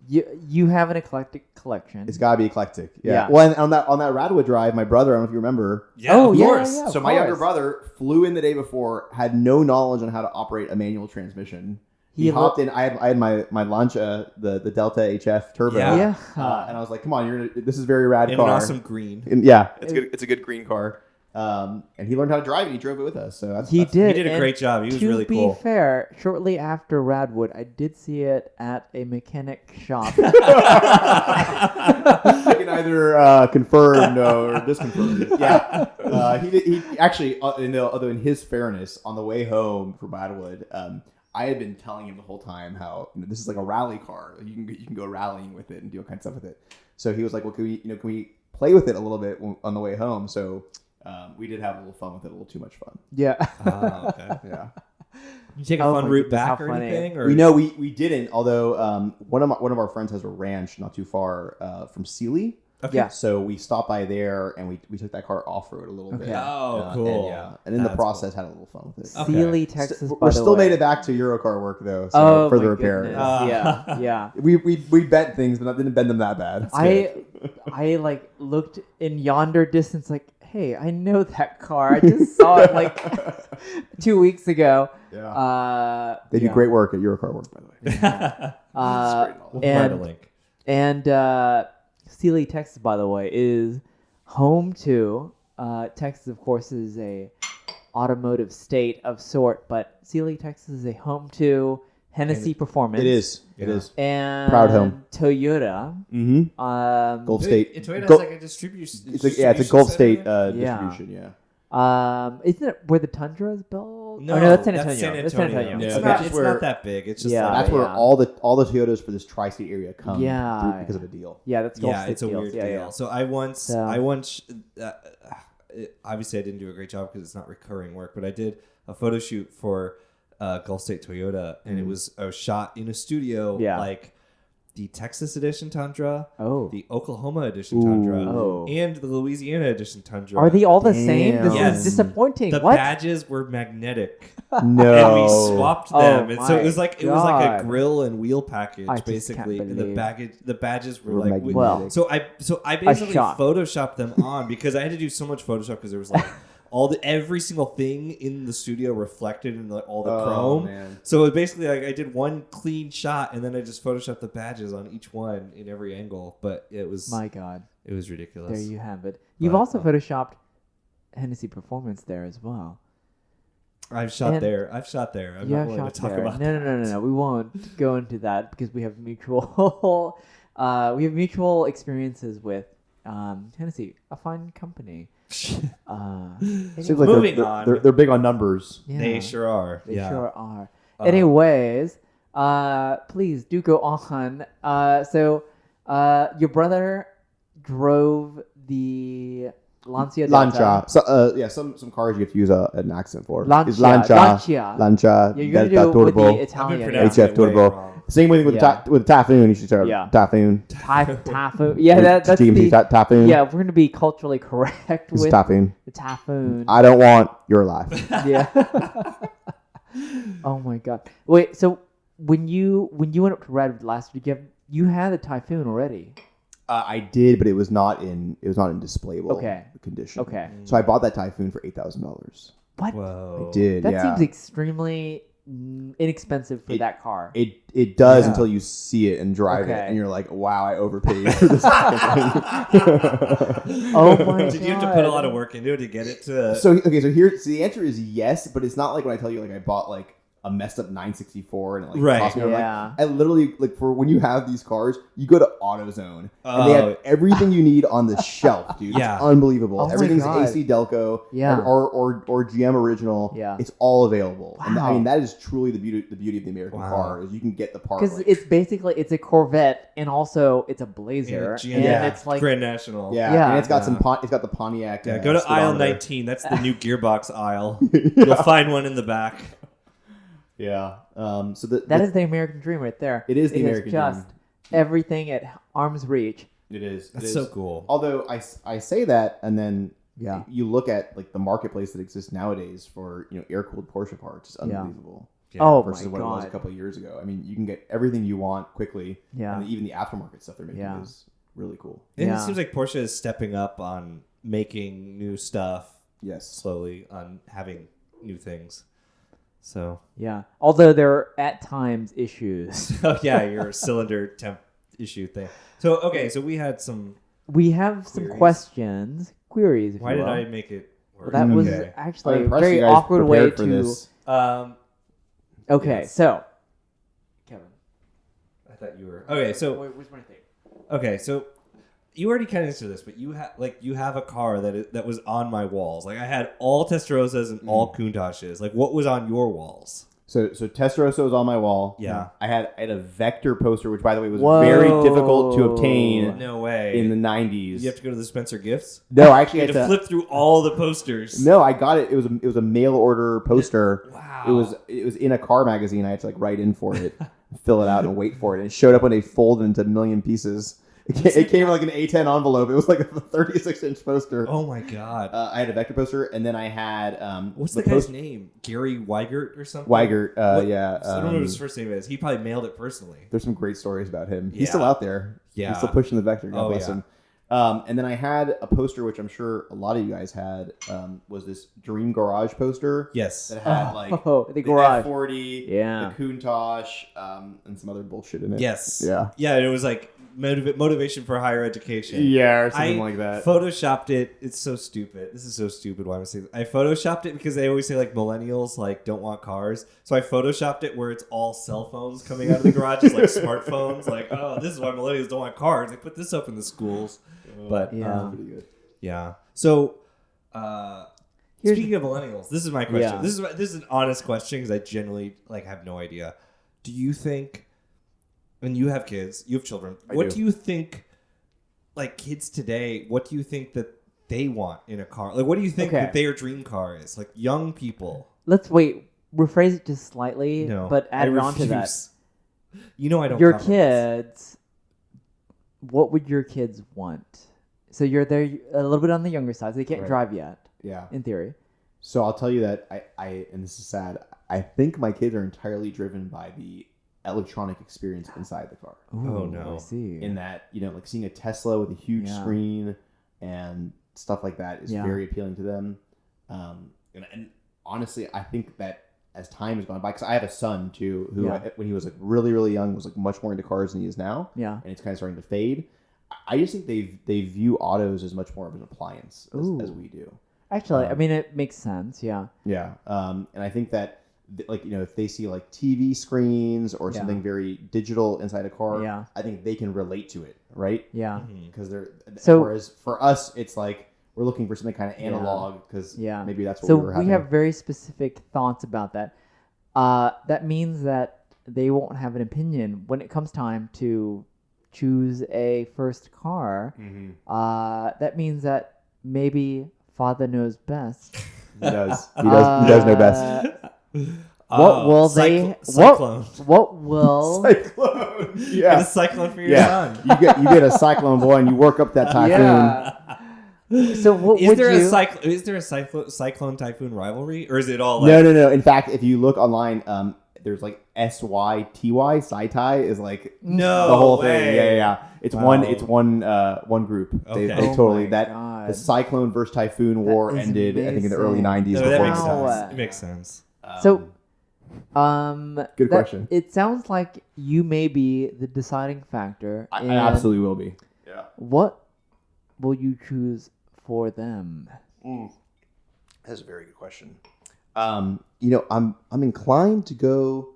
you have an eclectic collection. It's got to be eclectic. Yeah. Well, and on that Radwood drive, my brother, I don't know if you remember. Yeah, of course. Yeah, so my younger brother flew in the day before, had no knowledge on how to operate a manual transmission. He hopped in. I had my Lancia, the Delta HF Turbo. Yeah. And I was like, "Come on, this is very rad car." An awesome green. And it's good. It's a good green car. And he learned how to drive it. He drove it with us. So he did. He did a great job. He was really cool. To be fair, shortly after Radwood, I did see it at a mechanic shop. I can either confirm or disconfirm it. Yeah. He actually, although in his fairness, on the way home from Radwood, I had been telling him the whole time how this is like a rally car. You can go rallying with it and do all kinds of stuff with it. So he was like, "Well, can we play with it a little bit on the way home?" So we did have a little fun with it, a little too much fun. Yeah. Okay. Yeah. You take a fun route back or anything? Or? We didn't. Although one of our friends has a ranch not too far from Sealy. Okay. Yeah. So we stopped by there and we took that car off road a little bit. Oh, cool. And in the process had a little fun with it. Okay. Sealy, Texas. We're still made it back to Eurocar work though. So for the repair. Yeah. We bent things, but didn't bend them that bad. I like looked in yonder distance, like, hey, I know that car. I just saw it like 2 weeks ago. Yeah. They do great work at Eurocar work, by the way. We'll find a link. And Sealy, Texas, by the way, is home to Texas. Of course, is a automotive state of sort, but Sealy, Texas, is a home to Hennessy Performance. It is. It is. And proud home. Toyota. Mm-hmm. Gulf State. Toyota has like a distribution. It's a Gulf State distribution. Yeah. Isn't it where the Tundra is built? No, that's San Antonio. That's San That's San Antonio. No, it's not that big. It's just that's where all the Toyotas for this tri-state area come. Yeah. Because of a deal. Yeah, that's Gulf State it's a deals. weird deal. So I once obviously I didn't do a great job because it's not recurring work, but I did a photo shoot for Gulf State Toyota, and it was shot in a studio like the Texas edition Tundra, the Oklahoma edition Tundra, and the Louisiana edition Tundra. Are they all the same? This is disappointing. The badges were magnetic. No, and we swapped them, and so it was like God. a grill and wheel package basically, and the badges were like magnetic. So I basically photoshopped them on because I had to do so much Photoshop because there was like. Every single thing in the studio reflected in all the chrome. Man. So it basically like I did one clean shot and then I just photoshopped the badges on each one in every angle. But it was my God, it was ridiculous. There you have it. You've also photoshopped Hennessy Performance there as well. I've shot there. I'm not willing to talk about that. No. We won't go into that because we have mutual experiences with Hennessy, a fine company. Seems like moving on. They're big on numbers. Yeah, they sure are. They sure are. Anyways, please do go on. So your brother drove the Lancia. Lancia. So, some cars you have to use an accent for. Lancia. It's Lancia. Yeah, you're gonna Delta do it with Turbo. the Italian. HF Turbo. Same way with with Typhoon. You should start Typhoon. Typhoon. Yeah, that's GMC the Typhoon. Yeah, we're gonna be culturally correct with Typhoon. the Typhoon. I don't want your life. Yeah. Oh my god. Wait. So when you went up to Red last week, you had the Typhoon already. I did, but it was not in displayable condition. Okay. So I bought that Typhoon for $8,000. What? Whoa. I did. That seems extremely inexpensive for that car. It does until you see it and drive it, and you're like, wow, I overpaid for this fucking thing. Oh my god. Did you have to put a lot of work into it to get it to? So the answer is yes, but it's not like when I tell you like I bought like a messed up 964 and it like cost me. Yeah. I literally like for when you have these cars, you go to AutoZone and they have everything you need on the shelf, dude. Yeah. It's unbelievable. Oh my Everything's God. AC Delco, Yeah. or GM original. Yeah. It's all available. Wow. And I mean that is truly the beauty of the American Wow. car is you can get the part Because like, it's a Corvette and also it's a Blazer and it's like Grand National. and it's got it's got the Pontiac. Yeah, go to aisle speedometer. 19. That's the new gearbox aisle. You'll find one in the back. Yeah. So that is the American dream right there. It is the American dream. Just everything at arm's reach. It is. That's so cool. Although I say that, and then Yeah. you look at like the marketplace that exists nowadays for air cooled Porsche parts. It's unbelievable. Yeah. Oh Versus my what it was a god. couple of years ago. I mean, you can get everything you want quickly. Yeah. And even the aftermarket stuff they're making Yeah. is really cool. And Yeah. it seems like Porsche is stepping up on making new stuff Yes. slowly, on having new things. So, Yeah. Although there are at times issues. oh yeah, your cylinder temp issue thing. So okay, so we had some. We have some queries. If Why you did will. I make it work? Well, that was Okay. actually I'm a impressed very you guys awkward way prepared for to. this. Okay, Yes. so Kevin. I thought you were okay. So where's my thing? okay, so you already kind of answered this, but you have a car that was on my walls. Like I had all Testarosas and all Countachs. Like what was on your walls? So Testarossa was on my wall. Yeah. I had a Vector poster, which by the way was Whoa. very difficult to obtain No way. in the 90s. You have to go to the Spencer Gifts. No, I actually You had had to flip through all the posters. No, I got it. It was a mail order poster. Wow. It was in a car magazine. I had to like write in for it, fill it out, and wait for it. And it showed up when they folded into a million pieces. It came in like an A10 envelope. It was like a 36-inch poster. Oh my god. I had a Vector poster, and then I had What's the guy's name? Gary Weigert or something? Weigert. What? Yeah. I don't know what his first name is. He probably mailed it personally. There's some great stories about him. Yeah. He's still out there. Yeah. He's still pushing the Vector. God Oh, bless yeah. him. And then I had a poster, which I'm sure a lot of you guys had, was this Dream Garage poster. Yes. That had like the garage. F40, Yeah. the Countach, and some other bullshit in it. Yes. Yeah. Yeah, it was like motivation for higher education. Yeah, or I photoshopped it. It's so stupid. This is so stupid. Why am I saying this? I photoshopped it because they always say like millennials like don't want cars. So I photoshopped it where it's all cell phones coming out of the garage, it's like smartphones. Like, oh, this is why millennials don't want cars. They put this up in the schools. But Yeah. Pretty good. yeah. So Here's- speaking of millennials, this is my question. Yeah. This is an honest question because I genuinely like have no idea. Do you think? When you have kids, you have children. What do you think? Like kids today, what do you think that they want in a car? Like, what do you think that their dream car is? Like young people. Let's rephrase it just slightly, No, but add I it on to that. refuse. You know I don't. Your compromise. kids, what would your kids want? So you're there a little bit on the younger side. So they can't Right. drive yet, Yeah. in theory. So I'll tell you that I and this is sad. I think my kids are entirely driven by the electronic experience inside the car. Oh, no. I see. In that, like seeing a Tesla with a huge Yeah. screen and stuff like that is Yeah. very appealing to them. And honestly, I think that as time has gone by, because I have a son too, who Yeah. when he was like really, really young, was like much more into cars than he is now. Yeah. And it's kind of starting to fade. I just think they view autos as much more of an appliance as we do. Actually, I mean, it makes sense. Yeah. Yeah. And I think that if they see like TV screens or something very digital inside a car, Yeah. I think they can relate to it, right? Yeah. Because So- whereas for us, it's like we're looking for something kind of analog because Yeah. maybe that's what So we were having. we have very specific thoughts about that. That means that they won't have an opinion when it comes time to choose a first car. Mhm. That means that maybe father knows best. He does. He does know best. What will they? Cyclone. What will? Cyclone. Get Yeah. a cyclone for your Yeah. son. You get a cyclone boy and you work up that typhoon. Yeah. So what Is would there you? is there a cyclone typhoon rivalry, or is it all like No. In fact, if you look online, there's like SYTY. Sci-Ty is like no the whole way. thing. Yeah. It's Wow. one group. Okay. They Oh totally my the God. cyclone versus typhoon war is ended. I think in the early amazing. '90s. No, that before makes he Wow. died. sense. It makes sense. So, Good question. It sounds like you may be the deciding factor. I in absolutely will be. Yeah. What will you choose for them? That's a very good question. I'm inclined to go.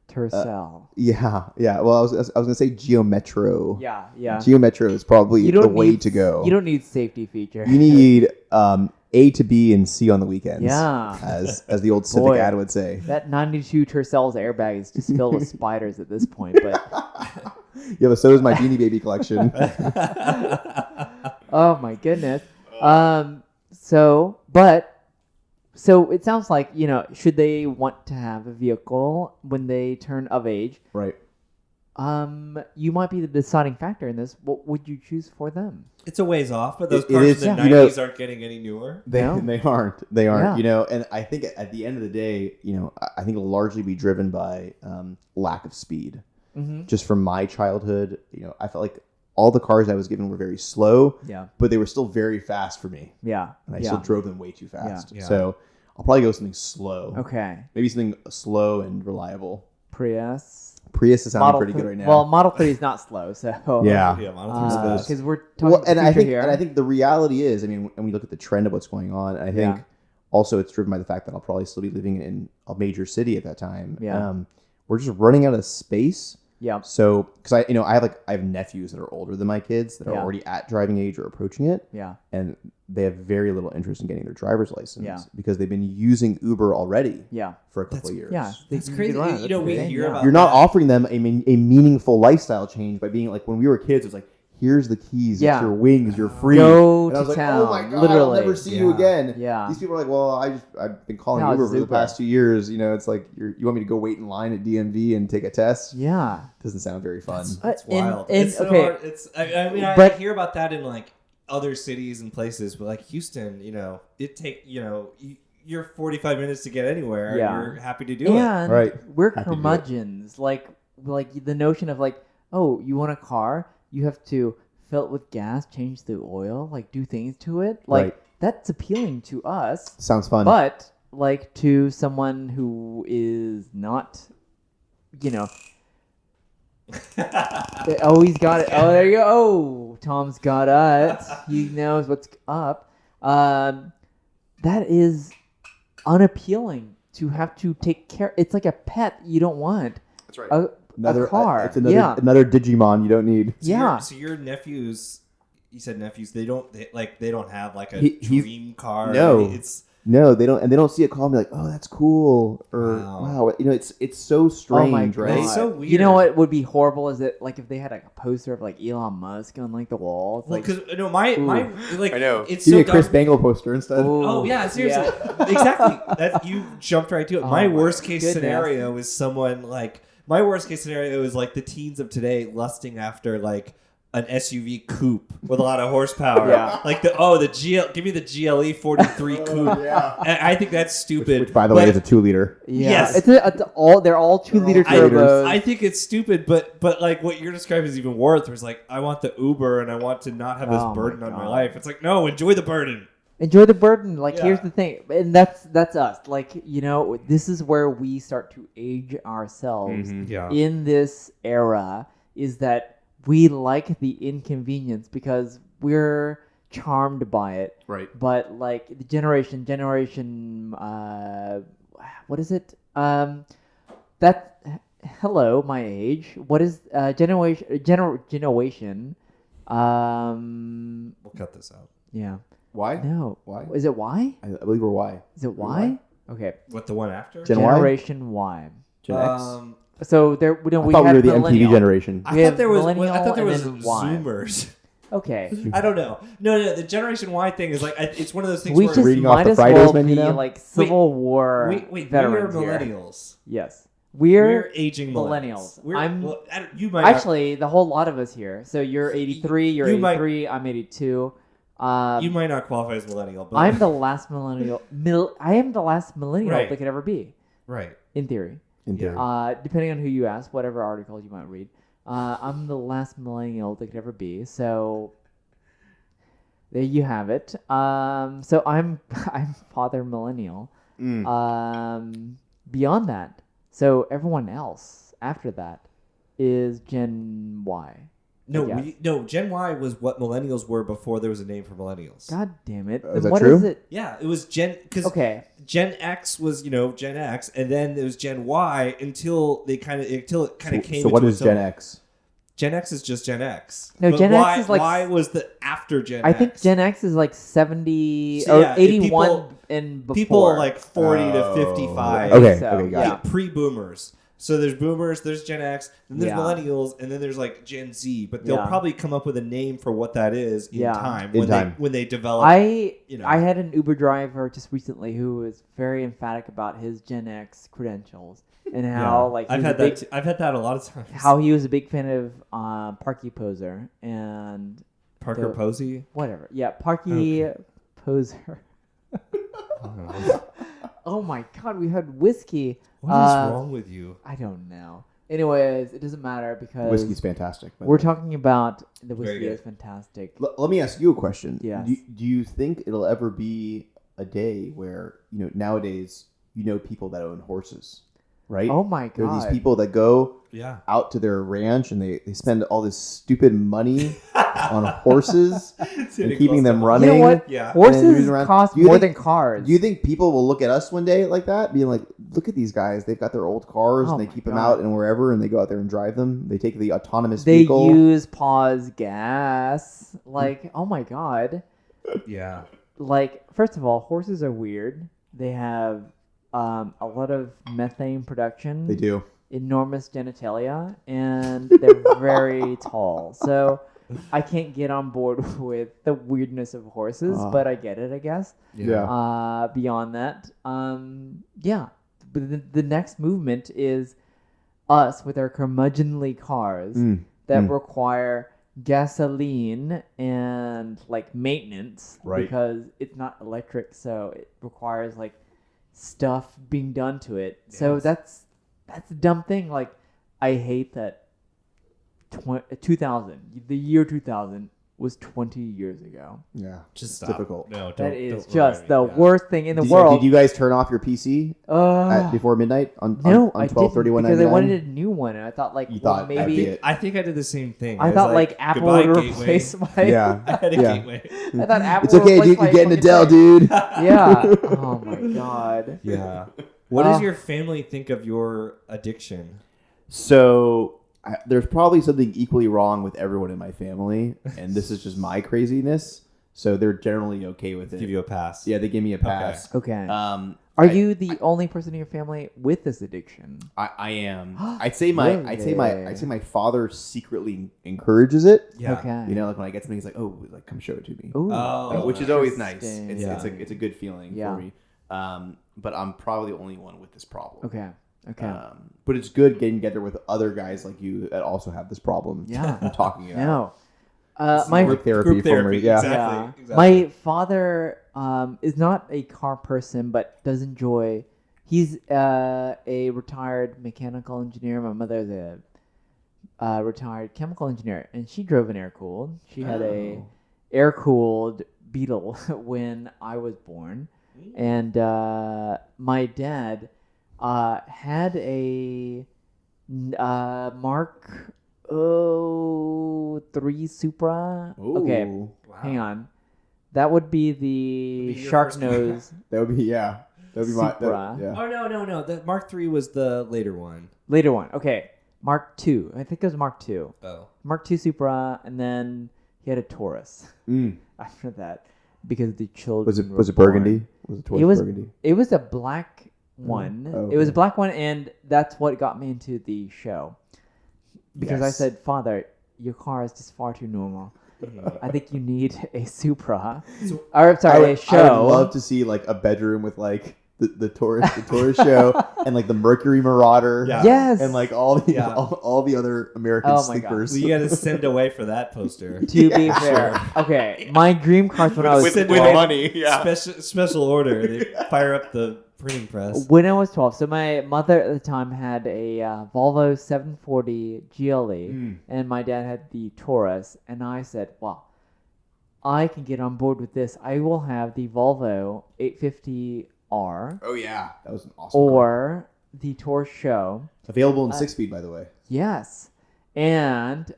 Tercel. Yeah. Well, I was gonna say Geometro. Yeah. Geometro is probably the way to go. You don't need safety feature. You need A to B and C on the weekends. Yeah. As the old Civic Boy. ad would say. That 92 Tercel's airbag is just filled with spiders at this point. But Yeah, but so is my Beanie Baby collection. oh my goodness. So it sounds like, should they want to have a vehicle when they turn of age, Right. you might be the deciding factor in this. What would you choose for them? It's a ways off, but those It cars is, in the you know- 90s aren't getting any newer. They No. they aren't. Yeah. And I think at the end of the day, I think it'll largely be driven by lack of speed. Mm-hmm. Just from my childhood, I felt like all the cars I was given were very slow, Yeah. but they were still very fast for me, Yeah. and I yeah. still drove them way too fast. Yeah. So I'll probably go with something slow. Okay. Maybe something slow and reliable. Prius. Prius is sounding pretty good right now. Well, Model 3 is not slow, so yeah. Yeah, Model 3's fast. because we're talking Well, and I future think here. and I think the reality is, and we look at the trend of what's going on, and I think Yeah. also it's driven by the fact that I'll probably still be living in a major city at that time. Yeah. We're just running out of space. yeah. So, because I have nephews that are older than my kids that are Yeah. already at driving age or approaching it, Yeah. and they have very little interest in getting their driver's license Yeah. because they've been using Uber already Yeah. for a couple of years. Yeah. That's You crazy. get around. You know, That's we the thing, hear yeah. about You're not that. offering them a meaningful lifestyle change by being like, when we were kids, it was like, here's the keys, Yeah. it's your wings, you're free. Go and I was to like, town. oh my god, I'll Literally. never see you Yeah. again. Yeah. These people are like, well, I've been calling No, Uber it's for the Uber. past 2 years. It's like you want me to go wait in line at DMV and take a test. Yeah. Doesn't sound very fun. It's And- wild. and- It's so okay. hard. I mean, I But- hear about that in like other cities and places, but like Houston, you're 45 minutes to get anywhere. Yeah. And you're happy to do it. And Right. we're Happy to do it. curmudgeons. Like the notion of like, oh, you want a car? You have to fill it with gas, change the oil, like do things to it. Like Right. that's appealing to us. Sounds fun. But like to someone who is not, he's got it. Oh, there you go. Oh, Tom's got it. He knows what's up. That is unappealing to have to take care. It's like a pet you don't want. That's right. A car. It's another yeah. another Digimon you don't need. Yeah. So your nephews, you said nephews. They don't have like a He's- dream car. No. It's No, they don't, and they don't see a call and be like, "Oh, that's cool," or Wow. "Wow," it's so strange, Oh my right? God. It's so weird. You know what would be horrible is that like if they had like a poster of like Elon Musk on like the wall. It's Well, like, because my like I know. it's Give me so a Chris dumb. Bangle poster instead. Ooh. Oh yeah, seriously, exactly. That you jumped right to it. Oh my my worst case goodness. scenario is someone like my worst case scenario is like the teens of today lusting after like an SUV coupe with a lot of horsepower. Yeah. Like give me the GLE 43 coupe. Yeah. And I think that's stupid. Which, by the way, but is a 2-liter. yeah, Yes. it's all they're all 2-liter all liters. turbos. I think it's stupid, but like what you're describing is even worse. Where it's like I want the Uber and I want to not have this Oh my burden on my God. life. It's like no, enjoy the burden. Enjoy the burden. Like Yeah. here's the thing, and that's us. Like this is where we start to age ourselves Yeah. in this era. Is that we like the inconvenience because we're charmed by it. Right. But like the generation, what is it? Hello, my age. What is generation? We'll cut this out. Yeah. Why? No. Why? Is it Y? I believe we're Y. Is it Y? Okay. What the one after? Gen Y? Generation Y. Gen X. So there, I thought we had were the MTV millennial. generation. I We thought have there was millennial I thought there and was then Y. Zoomers. Okay. I don't know. No. The Generation Y thing is like it's one of those things We where just reading off might the as Fridays well menu be now? like Civil War wait, we are veterans here. millennials. Yes. We're aging millennials. Millennials. You might Actually, the whole lot of us here. So you're 83, you're You 83, I'm 82. you might not qualify as millennial, but I'm the last millennial. I am the last millennial Right. that could ever be, right. in theory. In theory. Depending on who you ask, whatever articles you might read. I'm the last millennial that could ever be. So there you have it. So I'm father millennial. Beyond that, so everyone else after that is Gen Y. No, Gen Y was what millennials were before there was a name for millennials. God damn it! Is Then that what true? is it? Yeah, it was because Okay. Gen X was Gen X, and then there was Gen Y until it kind of came. So what into is its Gen own. X? Gen X is just Gen X. No, But Gen Y, X is like Y was the after Gen I X. think Gen X is like 70 So, or yeah, 81 people- and before. People like 40 to Oh. 55. Okay, So, okay, got yeah. it. Pre-boomers. So there's boomers, there's Gen X, then there's Yeah. millennials, and then there's like Gen Z. But they'll Yeah. probably come up with a name for what that is in Yeah. time In when time. they develop. I you know. I had an Uber driver just recently who was very emphatic about his Gen X credentials and how like he I've was had a big, that. I've had that a lot of times. how he was a big fan of Parky Poser and Parker the- Posey. whatever. Yeah, Parky Poser. Oh my God, we had whiskey. What is wrong with you? I don't know. Anyways, it doesn't matter because Whiskey's fantastic. by the we're way. talking about the Very whiskey good. is fantastic. Let me ask you a question. Yes. Do you think it'll ever be a day where nowadays people that own horses, right? Oh my There are God. these people that go Yeah. out to their ranch and they spend all this stupid money on horses and keeping them You running. know what? Yeah. And Horses moving around. cost Do you more think- than cars. Do you think people will look at us one day like that, being like, "Look at these guys! They've got their old cars Oh and they my keep them God. out and wherever, and they go out there and drive them. They take the autonomous they vehicle." use pause gas? Like, oh my God. Yeah. Like, first of all, horses are weird. They have a lot of methane production. They do. Enormous genitalia, and they're very tall. So I can't get on board with the weirdness of horses, but I get it, I guess. Yeah. Beyond that, yeah. But the next movement is us with our curmudgeonly cars that require gasoline and like maintenance, Right. because it's not electric, so it requires like stuff being done to it. So Yes. that's a dumb thing. Like, I hate that 2000, the year 2000 was 20 years ago. Yeah. Just It's stop. difficult. No, That is don't just remind the me. Yeah. worst thing in the Did world. you guys turn off your PC Uh, before midnight on no, on I 12/31/99? didn't, because I wanted a new one, and I thought like, You well, thought maybe that'd be it. I think I did the same thing. I was thought like Apple would goodbye, Gateway. replace my. Yeah. I had a Yeah. gateway. I thought Apple. It's okay, would dude. replace my You're getting fucking Adele, thing. dude. Yeah. Oh my God. Yeah. What does Uh, your family think of your addiction? So there's probably something equally wrong with everyone in my family, and this is just my craziness. So they're generally okay with it. Give you a pass. Yeah, they give me a pass. Okay. Um, Are you the only person in your family with this addiction? I am. I'd say my Really? my father secretly encourages it. Yeah. Okay. You know, like when I get something, he's like, "Oh, like come show it to me," Ooh, Oh, which is always nice. interesting. It's a good feeling Yeah. for me. But I'm probably the only one with this problem. Okay. Okay. But it's good getting together with other guys like you that also have this problem. Yeah. and talking about. No. My Group therapy for me. Yeah. Exactly. My father is not a car person, but does enjoy. He's a retired mechanical engineer. My mother's a retired chemical engineer, and she drove an air cooled. She had a air cooled Beetle when I was born, and my dad had a Mark 3 Supra. Okay, Ooh. hang on. That would be the Would be your shark first- nose That would be yeah. That would be my Supra. yeah. Oh no! The Mark III was the later one. later one. Okay, Mark 2. I think it was Mark 2. Oh. Mark 2 Supra, and then he had a Taurus after that because the children Was were it burgundy? born. Was it towards It was burgundy? It was a black one. Oh, It was a okay. black one, and that's what got me into the show. Because I Yes. said, "Father, your car is just far too normal." I think you need a Supra. So- Or sorry, a I show. would love to see like a bedroom with like the Taurus show and like the Mercury Marauder. Yeah. Yes. And like all the Yeah. all the other American Oh my God. sleepers. So you got to send away for that poster. To be fair, okay, my dream cars when I was with 12, money, yeah. Special order. They fire up the printing press. When I was 12, so my mother at the time had a Volvo 740 GLE, and my dad had the Taurus, and I said, "Well, I can get on board with this. I will have the Volvo 850R Oh yeah, that was an awesome car. or the Taurus Show." Available in 6-speed, by the way. Yes, and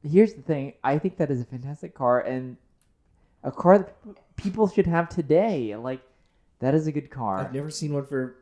here's the thing: I think that is a fantastic car, and a car that people should have today. Like, that is a good car. I've never seen one for.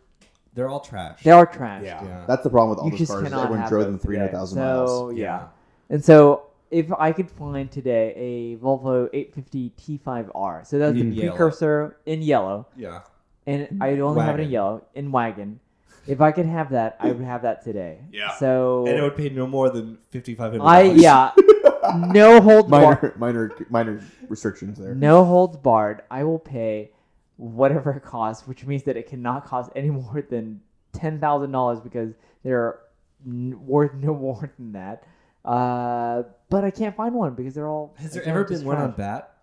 They're all trash. They are trashed. Yeah. That's the problem with all You those just cars. Is cannot everyone have drove those them 300,000 today. miles. So, yeah. And so, if I could find today a Volvo 850 T5R, so that's In the yellow. precursor in yellow, Yeah. and I only have it in Wagon. yellow, in wagon. If I could have that, I would have that today. Yeah. So, And it would pay no more than $5,500. no holds barred. minor restrictions there. No holds barred. I will pay whatever it costs, which means that it cannot cost any more than $10,000 because they're worth no more than that. But I can't find one because they're all. Has there they're ever just been one on trash. bat?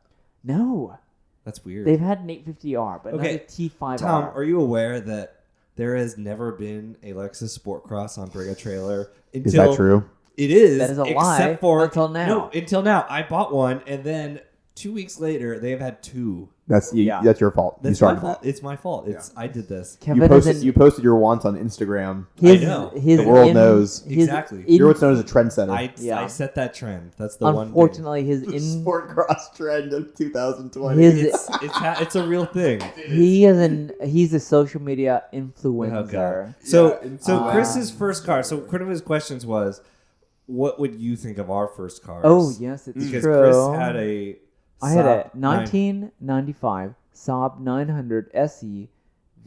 No, That's weird. they've had an 850R, but Okay, not a T5R. Tom, are you aware that there has never been a Lexus Sport Cross on Bring a Trailer until Is that true? It is. That is a except lie for until now. No, until now. I bought one, and then 2 weeks later, they've had two. That's Yeah. that's your fault. You That's my started fault. that. It's my fault. It's I did this. Kevin You posted your wants on Instagram. his, I know. his The world knows. his Exactly. You're what's known as a trendsetter. Yeah. I set that trend. That's the one. unfortunately, his Sport cross trend of 2020. his It's a real thing. he's a social media influencer. Oh, God. So Yeah, so Chris's first car. So one of his questions was, "What would you think of our first cars?" Oh yes, it's because true. Chris had a. I had a Saab 9. 1995 Saab 900 SE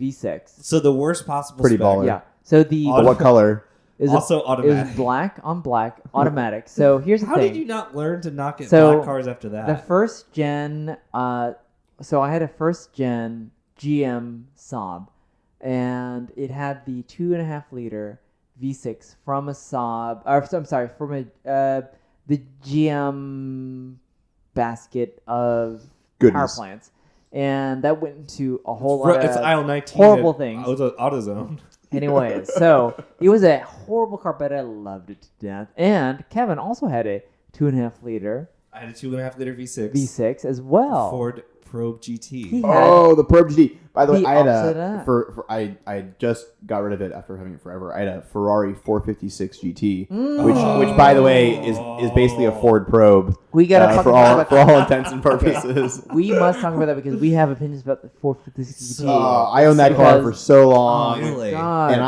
V6. So the worst possible. Pretty spec. baller. Yeah. So the But what color? is Also it was automatic. black on black automatic. So here's the How thing. did you not learn to not get So, black cars after that? The first gen, so I had a first gen GM Saab, and it had the 2.5 liter V6 from a Saab, or I'm sorry, from a the GM basket of power Goodness. plants, and that went into a whole Ro- lot it's of aisle 19. horrible at things. AutoZone. Anyways, so it was a horrible car, but I loved it to death. And Kevin also had a 2.5 liter I had a 2.5 liter V6. V6 as well. Ford Probe GT. He had- Oh, the Probe GT. By the way, The I had opposite a of that. for I just got rid of it after having it forever. I had a Ferrari 456 GT, which by the way is basically a Ford Probe. We gotta fucking for talk all about for all intents and purposes. We must talk about that because we have opinions about the 456 GT. I owned that car for so long. Really? God. And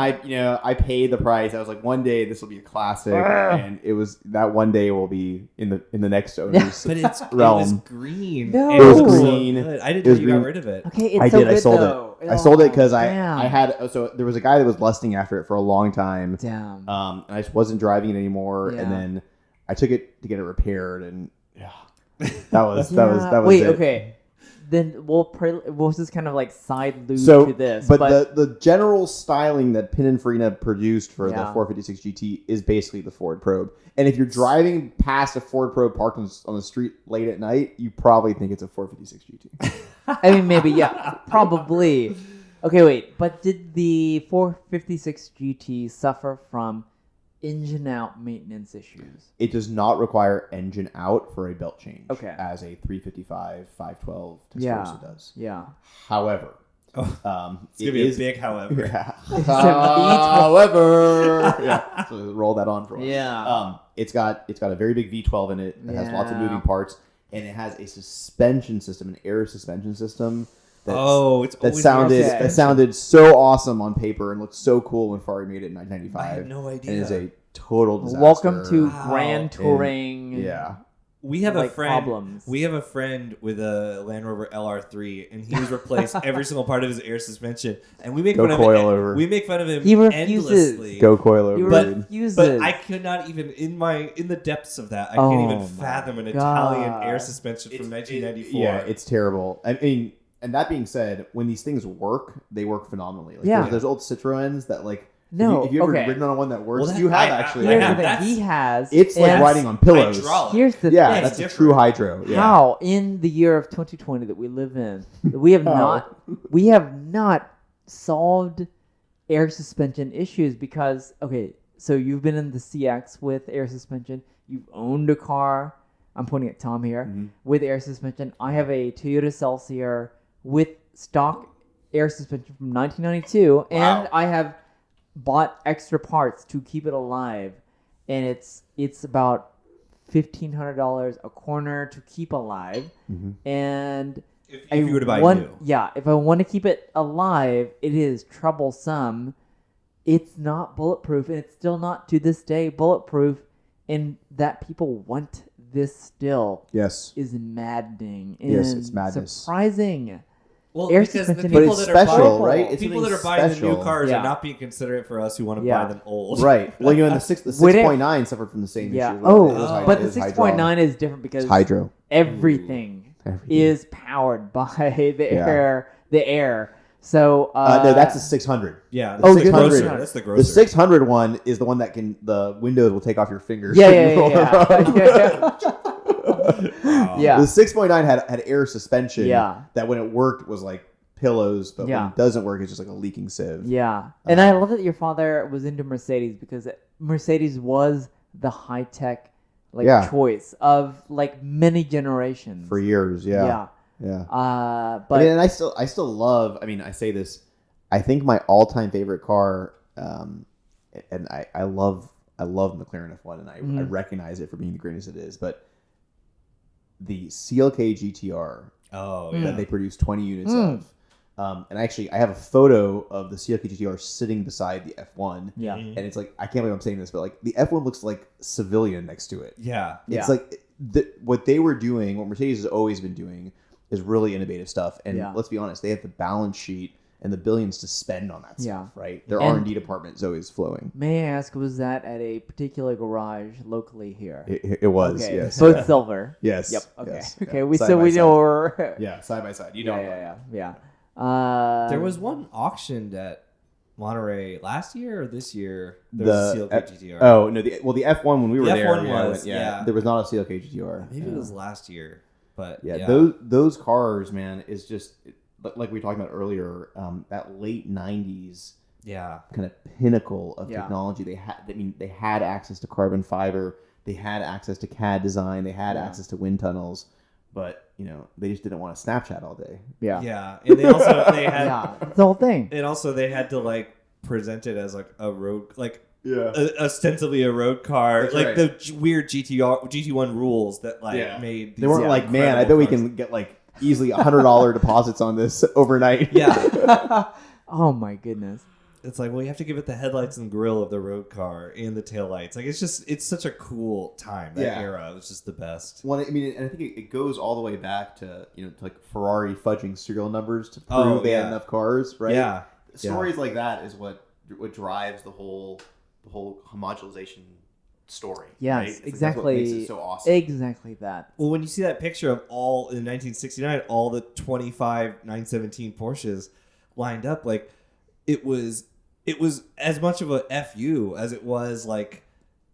I paid the price. I was like, one day this will be a classic, and it was that one day will be in the next owner's But it was realm. green. No. And It was so green. good. I didn't It was know you got green. rid of it. Okay, it's I so did. good I sold though. it. I sold it because damn. I had so there was a guy that was lusting after it for a long time. Damn. And I just wasn't driving it anymore. Yeah. And then I took it to get it repaired, and that was Wait, it. okay. Then we'll just kind of like side loop So, to this. but the general styling that Pininfarina produced for the Yeah. 456 GT is basically the Ford Probe. And if you're driving past a Ford Probe parked on the street late at night, you probably think it's a 456 GT. I mean, maybe, yeah, probably. Okay, wait, but did the 456 GT suffer from engine out maintenance issues? It does not require engine out for a belt change, Okay. as a 355 512 Yeah. Testarossa does. Yeah. However, It's it gonna be is a big however. Yeah. a However, yeah. So roll that on for us. Yeah. It's got a very big V12 in it that has lots of Yeah. moving parts, and it has a suspension system, an air suspension system. It's That always Okay. that sounded so awesome on paper and looked so cool when Ferrari made it in 1995. I had no idea. And is a total disaster. Welcome to Wow. Grand And- Touring. Yeah. We have a friend. problems. We have a friend with a Land Rover LR3, and he's replaced every single part of his air suspension. And we make fun of him. We make fun of him. He refuses. Endlessly. Go coil over. He refuses. But I could not even in the depths of that. I can't even fathom an Italian air suspension from 1994. Yeah, it's terrible. I mean, and that being said, when these things work, they work phenomenally. Like, Yeah. there's old Citroens that like. No, if you ever okay. ridden on one that works, Well, you have actually. Here's Yeah, the thing. He has. It's like riding on pillows. Hydraulic. Here's the Yeah, thing. that's a true hydro. Yeah. How in the year of 2020 that we live in, we have not solved air suspension issues because so you've been in the CX with air suspension. You've owned a car. I'm pointing at Tom here with air suspension. I have a Toyota Celsior with stock air suspension from 1992, and I have bought extra parts to keep it alive, and it's about $1,500 a corner to keep alive, and if you were to buy new, if I want to keep it alive, it is troublesome. It's not bulletproof, and it's still not to this day bulletproof, and that people want this still is maddening. And yes, it's madness. Surprising. Well, air because the suspension, people but it's that special, are buying, right? It's people that are something buying the new special. cars Yeah. are not being considerate for us who want to Yeah. buy them old. Right. Well, the 6.9 suffered from the same Yeah. issue. But the 6.9 is different because it's hydro. everything is powered by the air. So no, that's the 600. Yeah. The 600. good. That's the The grocer. 600 one is the one that the windows will take off your fingers. Yeah. The 6.9 had air suspension. Yeah. That when it worked was like pillows, but when Yeah. it doesn't work, it's just like a leaking sieve. Yeah. And I love that your father was into Mercedes because Mercedes was the high tech choice of like many generations For years. Yeah. But and I still love. I mean, I say this. I think my all-time favorite car, and I love McLaren F1, and I recognize it for being the greatest it is. But the CLK GTR that they produced 20 units of, and actually I have a photo of the CLK GTR sitting beside the F1. Yeah. And it's like I can't believe I'm saying this, but like the F1 looks like civilian next to it. Yeah. It's like what they were doing, what Mercedes has always been doing, is really innovative stuff. And let's be honest, they have the balance sheet and the billions to spend on that stuff, right? Their R&D department is always flowing. May I ask, was that at a particular garage locally here? It was, okay. yes. Both silver. Yes. Yep. Okay. Yes, okay. yeah. We Side by know side. we're Yeah, side by side. You know. Yeah. There was one auctioned at Monterey last year or this year. There was a CLK GTR. Oh no! The F1 when we were The there, F1 was, there was not a CLK GTR. Maybe it was last year, but those cars, man, is just like we were talking about earlier. That late '90s, kind of pinnacle of technology. They had access to carbon fiber. They had access to CAD design. They had access to wind tunnels. But they just didn't want to Snapchat all day. Yeah, and they had it's the whole thing. And also they had to like present it as like a road, ostensibly a road car. That's like right. the weird GT1 rules that made. They weren't like, man, I bet we can get like easily $100 deposits on this overnight. Yeah. Oh my goodness. It's like, well, you have to give it the headlights and grille of the road car and the taillights. Like, it's such a cool time. That era, it was just the best. Well, I mean, and I think it goes all the way back to, to like Ferrari fudging serial numbers to prove they had enough cars, right? Yeah. Stories like that is what drives the whole homogenization story. Yes, right? exactly. Like, that's what makes it so awesome. Exactly that. Well, when you see that picture of all in 1969, all the 25 917 Porsches lined up, like it was as much of a FU as it was like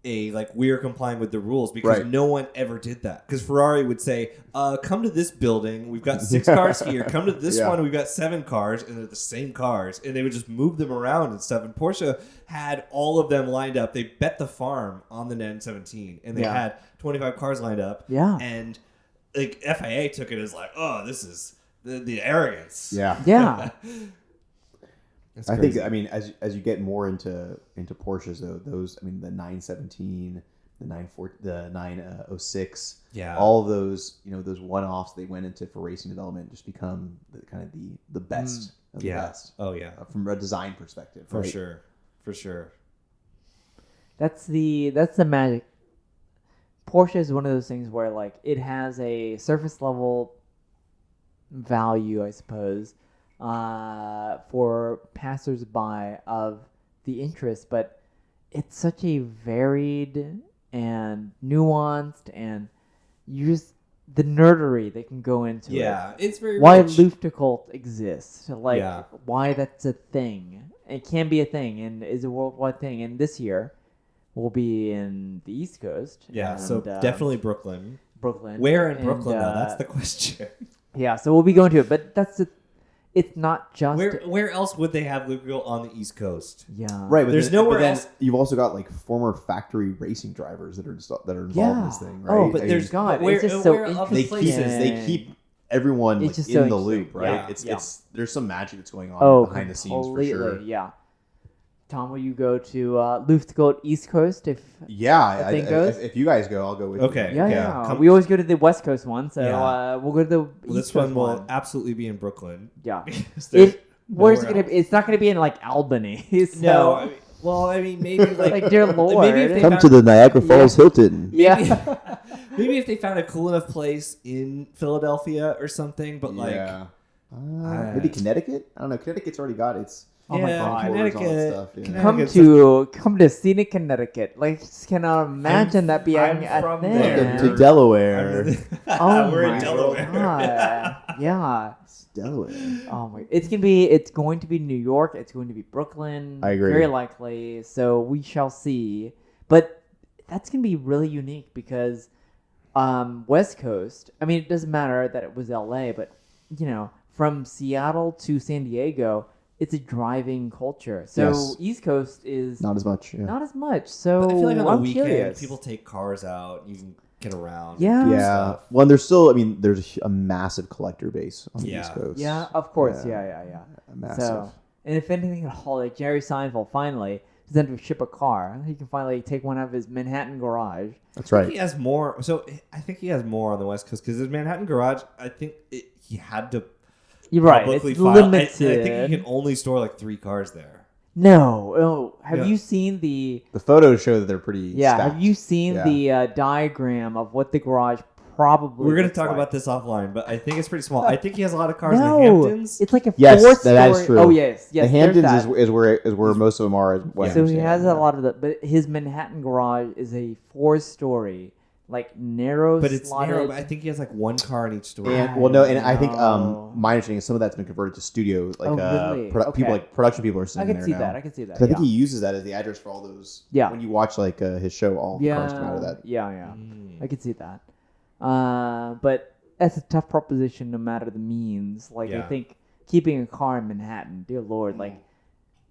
we're complying with the rules, because no one ever did that. Because Ferrari would say, come to this building, we've got 6 cars here. Come to this one, we've got 7 cars, and they're the same cars. And they would just move them around and stuff. And Porsche had all of them lined up. They bet the farm on the 917, and they had 25 cars lined up. Yeah. And like FIA took it as like, oh, this is the arrogance. Yeah. Yeah. I think, I mean, as you get more into Porsches, though, those, I mean, the 917, the 906, all of those, those one-offs they went into for racing development just become the best of the best. Oh yeah, from a design perspective, for right? sure. That's the magic. Porsche is one of those things where like it has a surface level value, I suppose, for passersby of the interest, but it's such a varied and nuanced, and you just the nerdery that can go into it. Yeah, it's very Why rich. Luftgekühlt exists, like why that's a thing. It can be a thing and is a worldwide thing. And this year will be in the East Coast. Yeah, and, so definitely Brooklyn. Brooklyn. Where in Brooklyn though? That's the question. Yeah, so we'll be going to it, but it's not just where else would they have Luftgekühlt on the East Coast? Yeah, Right, but there's nowhere else. You've also got like former factory racing drivers that are involved in this thing, right? Oh, but I there's mean, God, where- it's just where so other interesting. they keep everyone It's like, just in so the interesting. loop, right? Yeah. It's there's some magic that's going on behind the scenes for completely, sure. Yeah. Tom, will you go to Luftgekühlt East Coast if Yeah, thing goes? if you guys go, I'll go with Okay. you. Yeah. We always go to the West Coast one, so Yeah. we'll go to the Well, East this Coast one will absolutely be in Brooklyn. Yeah. Because there's Where's it nowhere gonna be? It's not gonna be in like Albany. So, No, I mean, well, I mean, maybe like dear Lord. Maybe if they Come found, to the Niagara Falls Hilton. Yeah. maybe if they found a cool enough place in Philadelphia or something, but like, Maybe Connecticut. I don't know. Connecticut's already got its. Oh my God. Connecticut. Stuff, yeah. Connecticut's come to scenic Connecticut. Like, just cannot imagine that being I'm a from thing. there. Welcome to Delaware. Oh We're my in Delaware. God. Yeah. It's Delaware. Oh my! It's going to be New York. It's going to be Brooklyn. I agree. Very likely. So we shall see. But that's gonna be really unique because West Coast. I mean, it doesn't matter that it was L.A., but from Seattle to San Diego, it's a driving culture. So Yes. East Coast is Not as much. Yeah. not as much. So But I feel like on the I'm weekend, curious. people take cars out. You can get around. Yeah. and do Yeah. stuff. Well, and there's still. I mean, there's a massive collector base on the Yeah. East Coast. Yeah, of course. Yeah. Yeah. Massive. So, and if anything at all, like Jerry Seinfeld finally doesn't have to ship a car, he can finally take one out of his Manhattan garage. That's He right. has more. So I think he has more on the West Coast because his Manhattan garage. I think he had to You're right. publicly It's file. limited. I think he can only store like 3 cars there. No. Oh, have Yeah. you seen the? The photos show that they're pretty. Yeah. stacked. Have you seen Yeah. the diagram of what the garage probably? We're going to looks talk like? about this offline, but I think it's pretty small. I think he has a lot of cars No, in the Hamptons. it's like a Yes, 4-story. that is true. Oh yes. The there's Hamptons that. is where most of them are. Is what I So he understand, has yeah. a lot of that, but his Manhattan garage is a 4-story, like narrow. But it's slotted. narrow. But I think he has like 1 car in each store. And well, no, and I think know. my understanding is some of that's been converted to studio. Like really? people, Okay. like production people are I sitting can there see now. that. I can see that. 'Cause I think yeah. he uses that as the address for all those. Yeah. When you watch like his show, all the cars come out of that. Yeah. Mm. I can see that. But that's a tough proposition, no matter the means. Like I Yeah. think keeping a car in Manhattan, dear Lord, like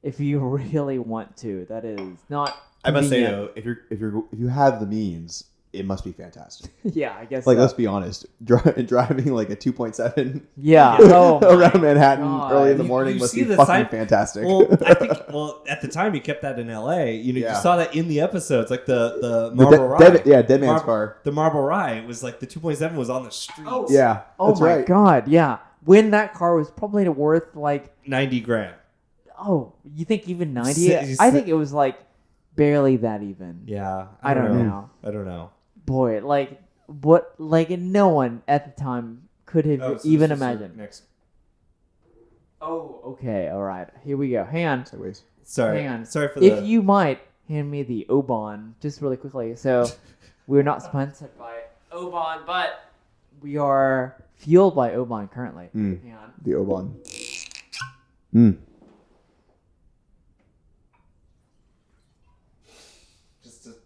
if you really want to, that is not. I must say convenient. though, if you have the means, it must be fantastic. Yeah, I guess. Like so. let's be honest, driving like a 2.7 Yeah. Oh, around my Manhattan God. early in the You- morning you must see be the fucking sign- fantastic. Well, I think. Well, at the time, he kept that in L.A. You know, Yeah. you saw that in the episodes, like the The Marble Rye. Dead man's car. The Marble Rye was like the 2.7 was on the street. Yeah, Oh that's my right. God! Yeah, when that car was probably worth like, 90 grand. oh, you think even 90? Si- I think it was like barely that even. Yeah, I don't know. I don't know. Boy, like what? Like no one at the time could have Oh, so even this is imagined. Next. Oh, okay, all right. Here we go. Hang on. Sideways. Sorry. Hang on. Sorry for If the. you might hand me the Oban just really quickly. So we're not sponsored by Oban, but we are fueled by Oban currently. Mm. Hang on. The Oban. Mm.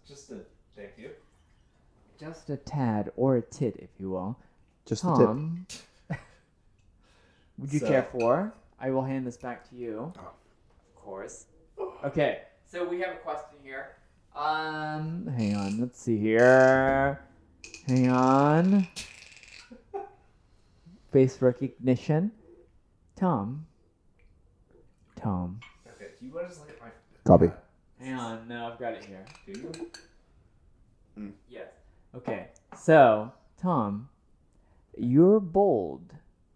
Just a thank you. Just a tad or a tit, if you will. Just the tip. Tom, would you So- care for? I will hand this back to you. Oh. Of course. Okay, so we have a question here. Hang on. Let's see here. Hang on. Face recognition. Tom. Okay. Do you want to just look at my? Copy. Hang on. No, I've got it here. Do you? Yes. Okay. So, Tom, you're bold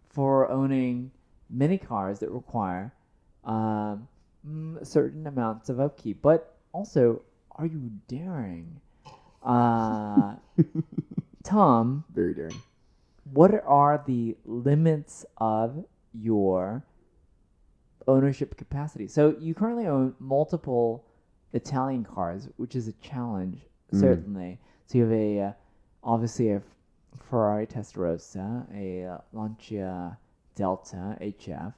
for owning many cars that require certain amounts of upkeep, but also, are you daring Tom, Very daring. what are the limits of your ownership capacity? So you currently own multiple Italian cars, which is a challenge, certainly. So you have obviously a Ferrari Testarossa, a Lancia Delta HF.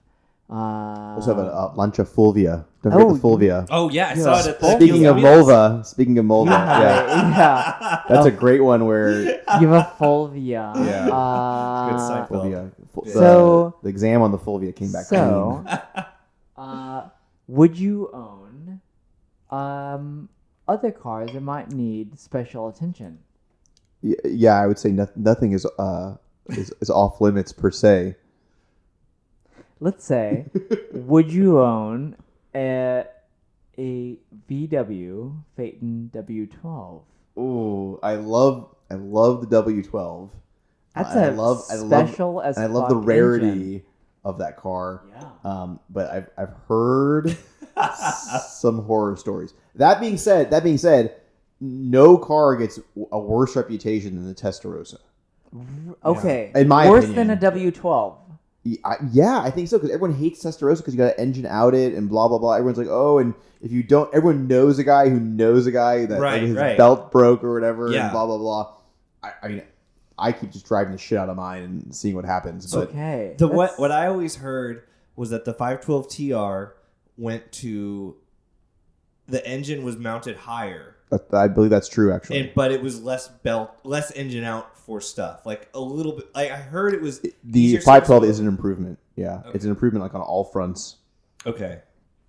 Also have a Lancia Fulvia. Don't forget the Fulvia. Oh yeah, I saw it at the Speaking of Volva, yeah. that's a great one where You have a Fulvia. Yeah. Good Seinfeld. Fulvia. So- The exam on the Fulvia came back So, would you own other cars that might need special attention? clean. Yeah, I would say nothing is off limits per se. Let's say, would you own a VW Phaeton W12? Ooh, I love the W12. That's I a love special as and I love fuck the rarity engine. of that car. Yeah. But I've heard some horror stories. That being said, no car gets a worse reputation than the Testarossa. Okay. In my worse opinion. than a W12. Yeah, I think so, because everyone hates Testarossa because you got to engine out it and blah blah blah. Everyone's like, oh, and if you don't, everyone knows a guy who knows a guy that like, his belt broke or whatever, and blah blah blah. I mean, I keep just driving the shit out of mine and seeing what happens. But Okay. What I always heard was that the 512 TR went to the engine was mounted higher. I believe that's true, actually. But it was less engine out for stuff. Like a little bit. Like I heard it was The 512 is an improvement. Yeah, okay. It's an improvement like on all fronts. Okay,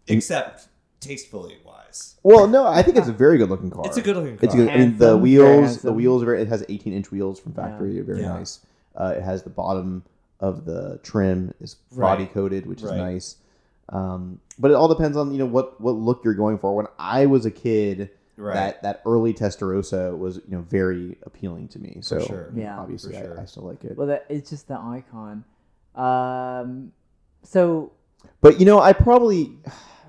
except tastefully wise. Well, no, I think it's a very good looking car. It's a good looking car. It's good. I mean, the wheels are very. It has 18-inch wheels from factory. Very nice. It has the bottom of the trim is body coated, which is nice. But it all depends on what look you're going for. When I was a kid. Right. That early Testarossa was very appealing to me. So obviously I still like it. Well, it's just the icon. So, but I probably,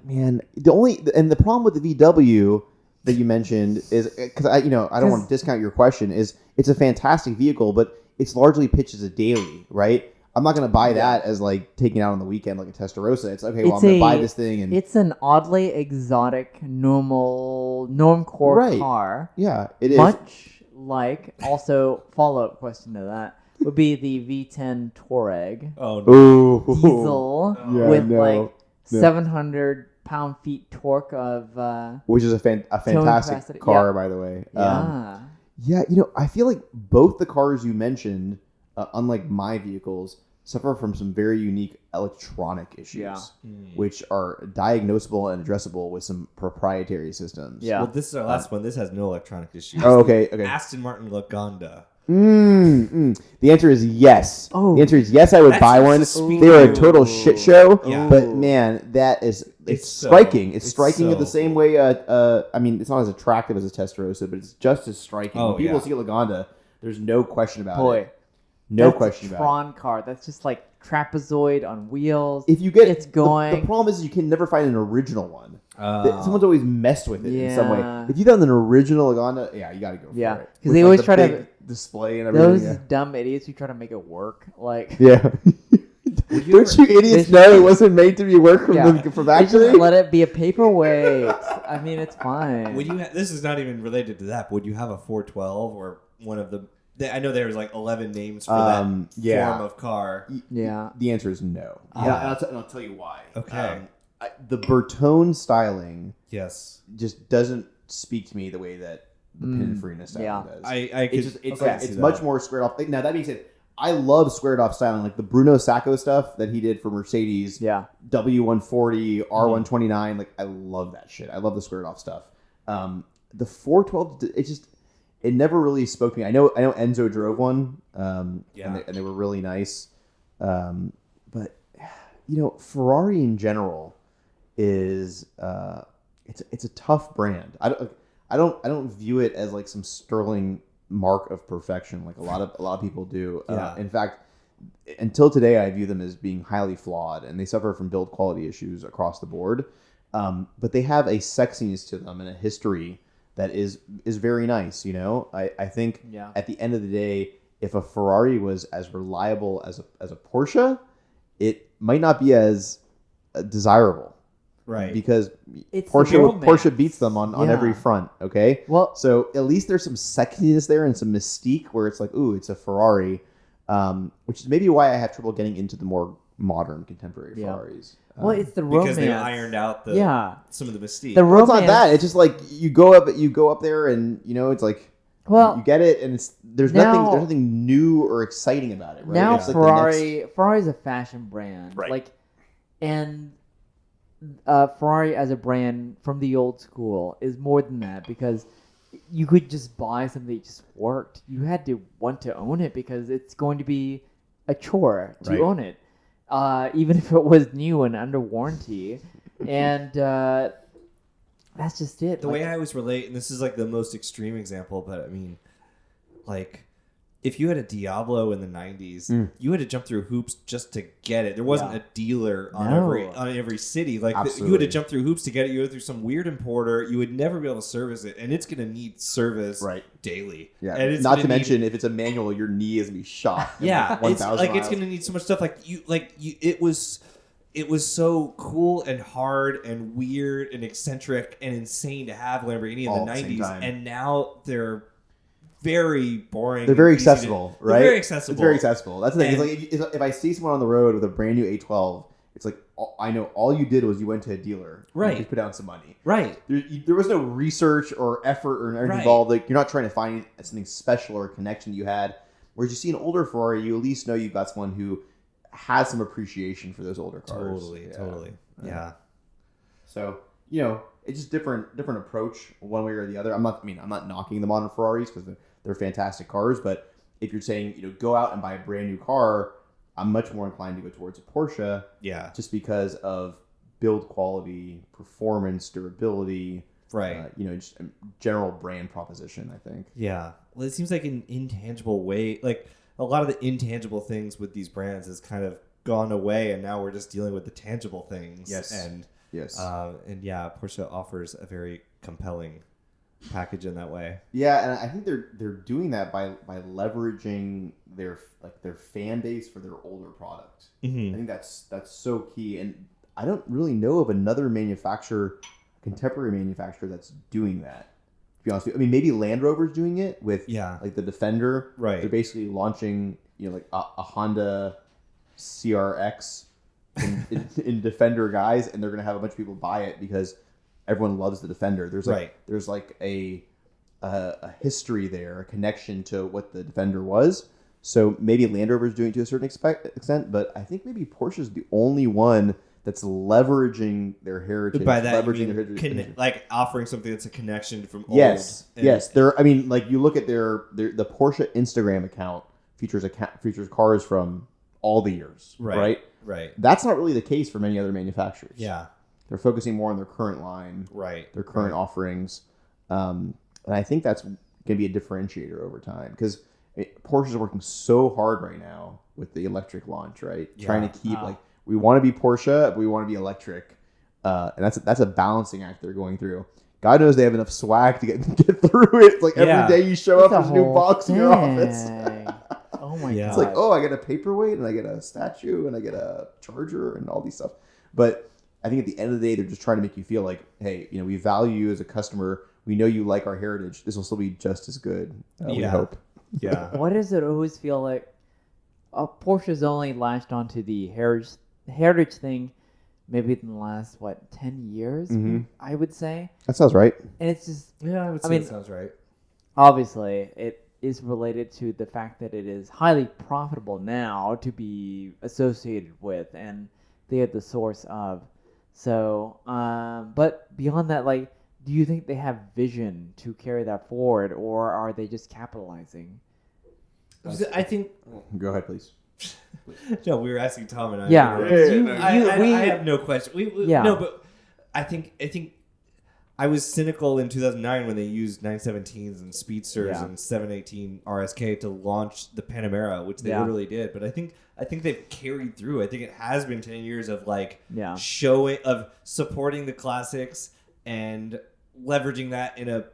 man, the problem with the VW that you mentioned is because I don't want to discount your question, is it's a fantastic vehicle, but it's largely pitched as a daily, right? I'm not going to buy that as like taking out on the weekend like a Testarossa. It's okay. Well, I'm going to buy this thing, and it's an oddly exotic, normcore car. Yeah, it is. Much like, also follow-up question to that would be the V10 Touareg. Oh no. Diesel with 700 pound-feet torque of which is a fantastic car, by the way. Yeah. I feel like both the cars you mentioned, unlike my vehicles, suffer from some very unique electronic issues, which are diagnosable and addressable with some proprietary systems. Yeah. Well, this is our last one. This has no electronic issues. Oh, okay. Aston Martin Lagonda. The answer is yes. Oh. The answer is yes. I would buy one. They were a total shit show, but man, it's striking. It's striking the same way. I mean, it's not as attractive as a Testarossa, but it's just as striking. When people see a Lagonda, there's no question about it. No question about it. Tron car. That's just like trapezoid on wheels. If you get it's going. The problem is you can never find an original one. Someone's always messed with it in some way. If you found an original Lagonda, you got to go for it. Because they always try to display and everything. Those dumb idiots who try to make it work. Like Don't you idiots know it wasn't made to be work from factory? Just let it be a paperweight. I mean, it's fine. Would you? This is not even related to that. But would you have a 412 or one of the? I know there's like 11 names for that form of car. Yeah. The answer is no. And I'll tell you why. Okay. The Bertone styling just doesn't speak to me the way that the Pininfarina styling does. It's much more squared off. Now, that being said, I love squared off styling, like the Bruno Sacco stuff that he did for Mercedes. Yeah. W140, R129. Like, I love that shit. I love the squared off stuff. The 412, it never really spoke to me. I know Enzo drove one, and they were really nice. But Ferrari in general is it's a tough brand. I don't view it as like some sterling mark of perfection like a lot of people do. In fact, until today, I view them as being highly flawed, and they suffer from build quality issues across the board. But they have a sexiness to them and a history that is very nice. You know, I think Yeah. at the end of the day, if a Ferrari was as reliable as a Porsche, it might not be as desirable. Right. Because It's the romance. Porsche beats them on Yeah. every front, okay? Well, So at least there's some sexiness there and some mystique where it's like, ooh, it's a Ferrari, which is maybe why I have trouble getting into the more modern contemporary Yeah. Ferraris. well, it's the romance. Because they ironed out some of the mystique. The Well, it's romance. not that. It's just like you go up there and it's like Well, you get it, and there's now- nothing new or exciting about it. Right? now It's like the next- Ferrari's a fashion brand, Right. like, and Ferrari as a brand from the old school is more than that because you could just buy something that just worked. You had to want to own it because it's going to be a chore to Right. own it, even if it was new and under warranty, and that's just it. The way I always relate, and this is like the most extreme example, but I mean, like, if you had a Diablo in the 90s, you had to jump through hoops just to get it. There wasn't a dealer on every city. Like, you had Absolutely. to jump through hoops to get it. You go through some weird importer. You would never be able to service it, and it's going to need service Yeah. daily. And it's Not gonna to need- mention, if it's a manual, your knee is gonna be shot. Yeah, it's 1,000 like it's miles. going to need so much stuff. It was so cool and hard and weird and eccentric and insane to have Lamborghini in All the at the same 90s, time. and now they're very boring. They're very and easy to- accessible, right? They're very accessible. It's very accessible. That's the thing. And- It's like if I see someone on the road with a brand new A12, it's like I know all you did was you went to a dealer, Right? And you put down some money. Right. There was no research or effort or anything Right. involved. Like you're not trying to find something special or a connection you had. Whereas you see an older Ferrari, you at least know you've got someone who has some appreciation for those older cars. Totally. Yeah. So it's just different approach one way or the other. I'm not knocking the modern Ferraris because they're fantastic cars, but if you're saying go out and buy a brand new car, I'm much more inclined to go towards a Porsche. Yeah. Just because of build quality, performance, durability, Right. just a general brand proposition. I think. Yeah. Well, it seems like an intangible way, like a lot of the intangible things with these brands has kind of gone away, and now we're just dealing with the tangible things. Yes. And Yes. Porsche offers a very compelling package in that way. Yeah, and I think they're doing that by leveraging their fan base for their older product. Mm-hmm. I think that's so key, and I don't really know of another contemporary manufacturer that's doing that. To be honest with you, I mean maybe Land Rover's doing it with like the Defender. Right. They're basically launching like a Honda CRX in Defender guise, and they're gonna have a bunch of people buy it because everyone loves the Defender. There's a history there, a connection to what the Defender was. So maybe Land Rover's doing it to a certain extent, but I think maybe Porsche's the only one that's leveraging their heritage. By that, you leveraging their mean heritage. like offering something that's a connection from Yes, old. yes. You look at the Porsche Instagram account features cars from all the years, right? Right. That's not really the case for many other manufacturers. Yeah. They're focusing more on their current line, Right. their current offerings, and I think that's going to be a differentiator over time because Porsche is working so hard right now with the electric launch, right? Yeah. Trying to keep we want to be Porsche, but we want to be electric, and that's a balancing act they're going through. God knows they have enough swag to get through it. It's like every day you show up, there's a new box in your office. Oh my Yeah. god! It's like, oh, I get a paperweight and I get a statue and I get a charger and all these stuff. But I think at the end of the day, they're just trying to make you feel like, hey, we value you as a customer. We know you like our heritage. This will still be just as good. We hope. Yeah. Why does it always feel like Porsche's only latched onto the heritage thing maybe in the last 10 years? Mm-hmm. I would say, That sounds right. and it's just Yeah, I would say mean, that sounds right. obviously it is related to the fact that it is highly profitable now to be associated with, and they are the source of. So, but beyond that, do you think they have vision to carry that forward, or are they just capitalizing? I think. Go ahead, please. No, we were asking Tom and I. Yeah, I have no question. Yeah. No, but I think I was cynical in 2009 when they used 917s and Speedsters and 718 RSK to launch the Panamera, which they literally did. But I think they've carried through. I think it has been 10 years of supporting the classics and leveraging that in a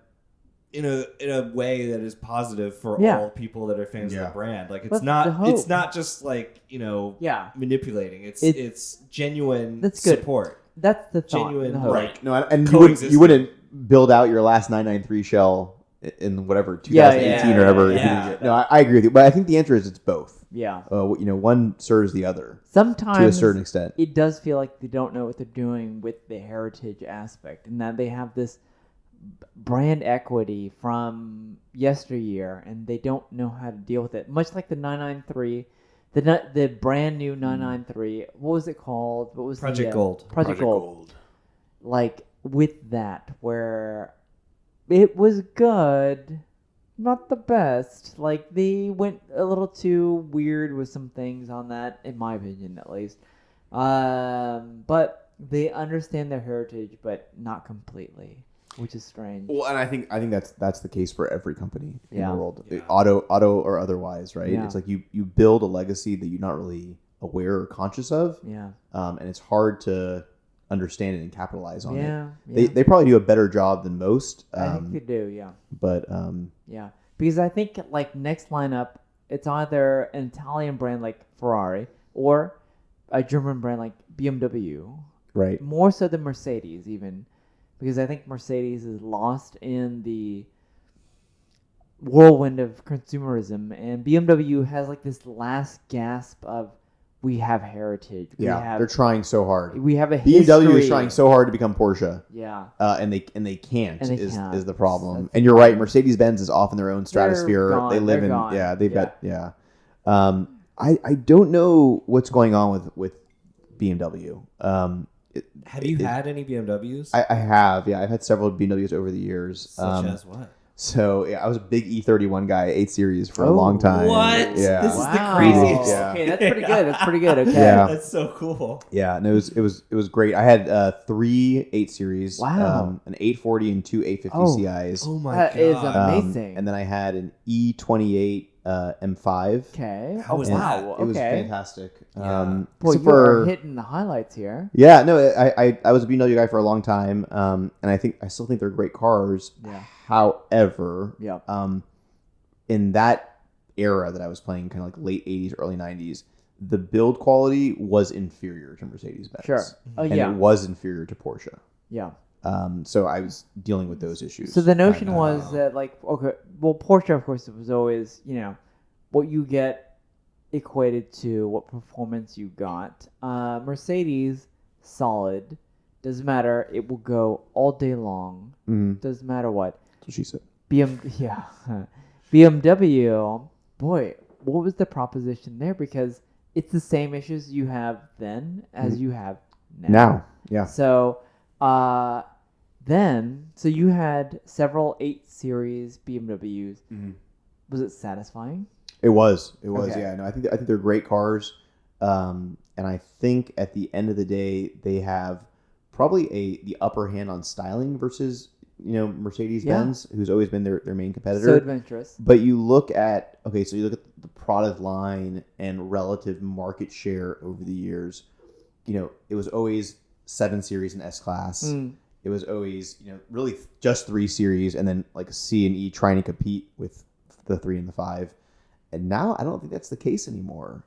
in a way that is positive for all people that are fans of the brand. Like it's not just like, manipulating. It's genuine support. That's the thought. Genuine, right? No, and you wouldn't build out your last 993 shell in whatever 2018 or whatever. Yeah. No, I agree with you, but I think the answer is it's both. Yeah. One serves the other. Sometimes to a certain extent, it does feel like they don't know what they're doing with the heritage aspect, and that they have this brand equity from yesteryear, and they don't know how to deal with it. Much like the 993, the brand new 993. What was it called? What was Project Gold? Project Gold. Like with that, where it was good, not the best. Like they went a little too weird with some things on that, in my opinion, at least. But they understand their heritage, but not completely, which is strange. Well, and I think that's the case for every company in the world, auto or otherwise, right? Yeah. It's like you build a legacy that you're not really aware or conscious of, and it's hard to understand it and capitalize on it. They probably do a better job than most. I think they do, yeah. But because I think like next lineup, it's either an Italian brand like Ferrari or a German brand like BMW, right? More so than Mercedes, even. Because I think Mercedes is lost in the whirlwind of consumerism, and BMW has like this last gasp of we have heritage. They're trying so hard. We have a BMW is trying so hard to become Porsche. Yeah, and they can't. Is the problem? And you're right. Mercedes-Benz is off in their own stratosphere. They live in They've got I don't know what's going on with BMW. Have you had any BMWs? I have, I've had several BMWs over the years. Such as what? So I was a big E31 guy, 8 Series for a long time. What? Yeah. This is the craziest. Yeah. Okay, that's pretty good. That's pretty good. Okay. Yeah. That's so cool. Yeah, no, it was great. I had 3 8 Series. Wow. An 840 and 2 850 CIs. Oh my god. That is amazing. And then I had an E28 M5. Okay. How was that? It was fantastic. Boy, you are hitting the highlights here. Yeah, no, I was a BMW guy for a long time, and I still think they're great cars. Yeah. However, in that era that I was playing, kind of like late 80s, early 90s, the build quality was inferior to Mercedes-Benz. Sure. And it was inferior to Porsche. Yeah. So I was dealing with those issues. So the notion was that, like, Porsche, of course, it was always, what you get equated to what performance you got. Mercedes, solid. Doesn't matter. It will go all day long. Mm-hmm. Doesn't matter what. That's what she said. BMW, boy, what was the proposition there? Because it's the same issues you have then as you have now. Yeah. So, so you had several 8 Series BMWs. Mm-hmm. Was it satisfying? It was. Okay. Yeah. No, I think they're great cars. And I think at the end of the day, they have probably the upper hand on styling versus Mercedes-Benz, who's always been their main competitor. So adventurous. But you look at the product line and relative market share over the years. It was always 7 Series and S-Class. It was always really just 3 Series, and then like C and E trying to compete with the 3 and the 5. And now I don't think that's the case anymore.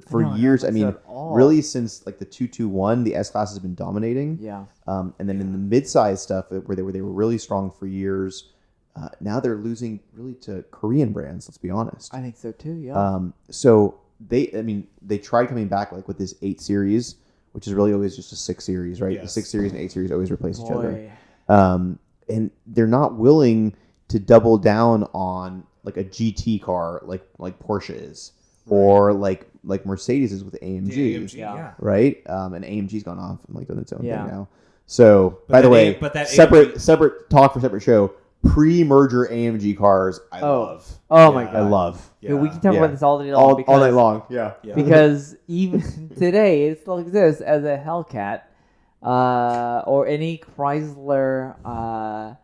For years, really since like the 221, the S-Class has been dominating. Yeah. And then in the mid-size stuff where they were really strong for years, now they're losing really to Korean brands, let's be honest. I think so too, yeah. So they tried coming back like with this 8 Series, which is really always just a 6 Series, right? Yes. The 6 Series and 8 Series always replace each other. And they're not willing to double down on like a GT car like Porsche is, or like Mercedes is with AMG, right? And AMG's gone off and like done its own thing now. So by the way, separate talk for separate show. Pre-merger AMG cars, I love. Oh my god, I love. Yeah. We can talk about this all day long. All night long. Yeah. Because even today, it still exists as a Hellcat, or any Chrysler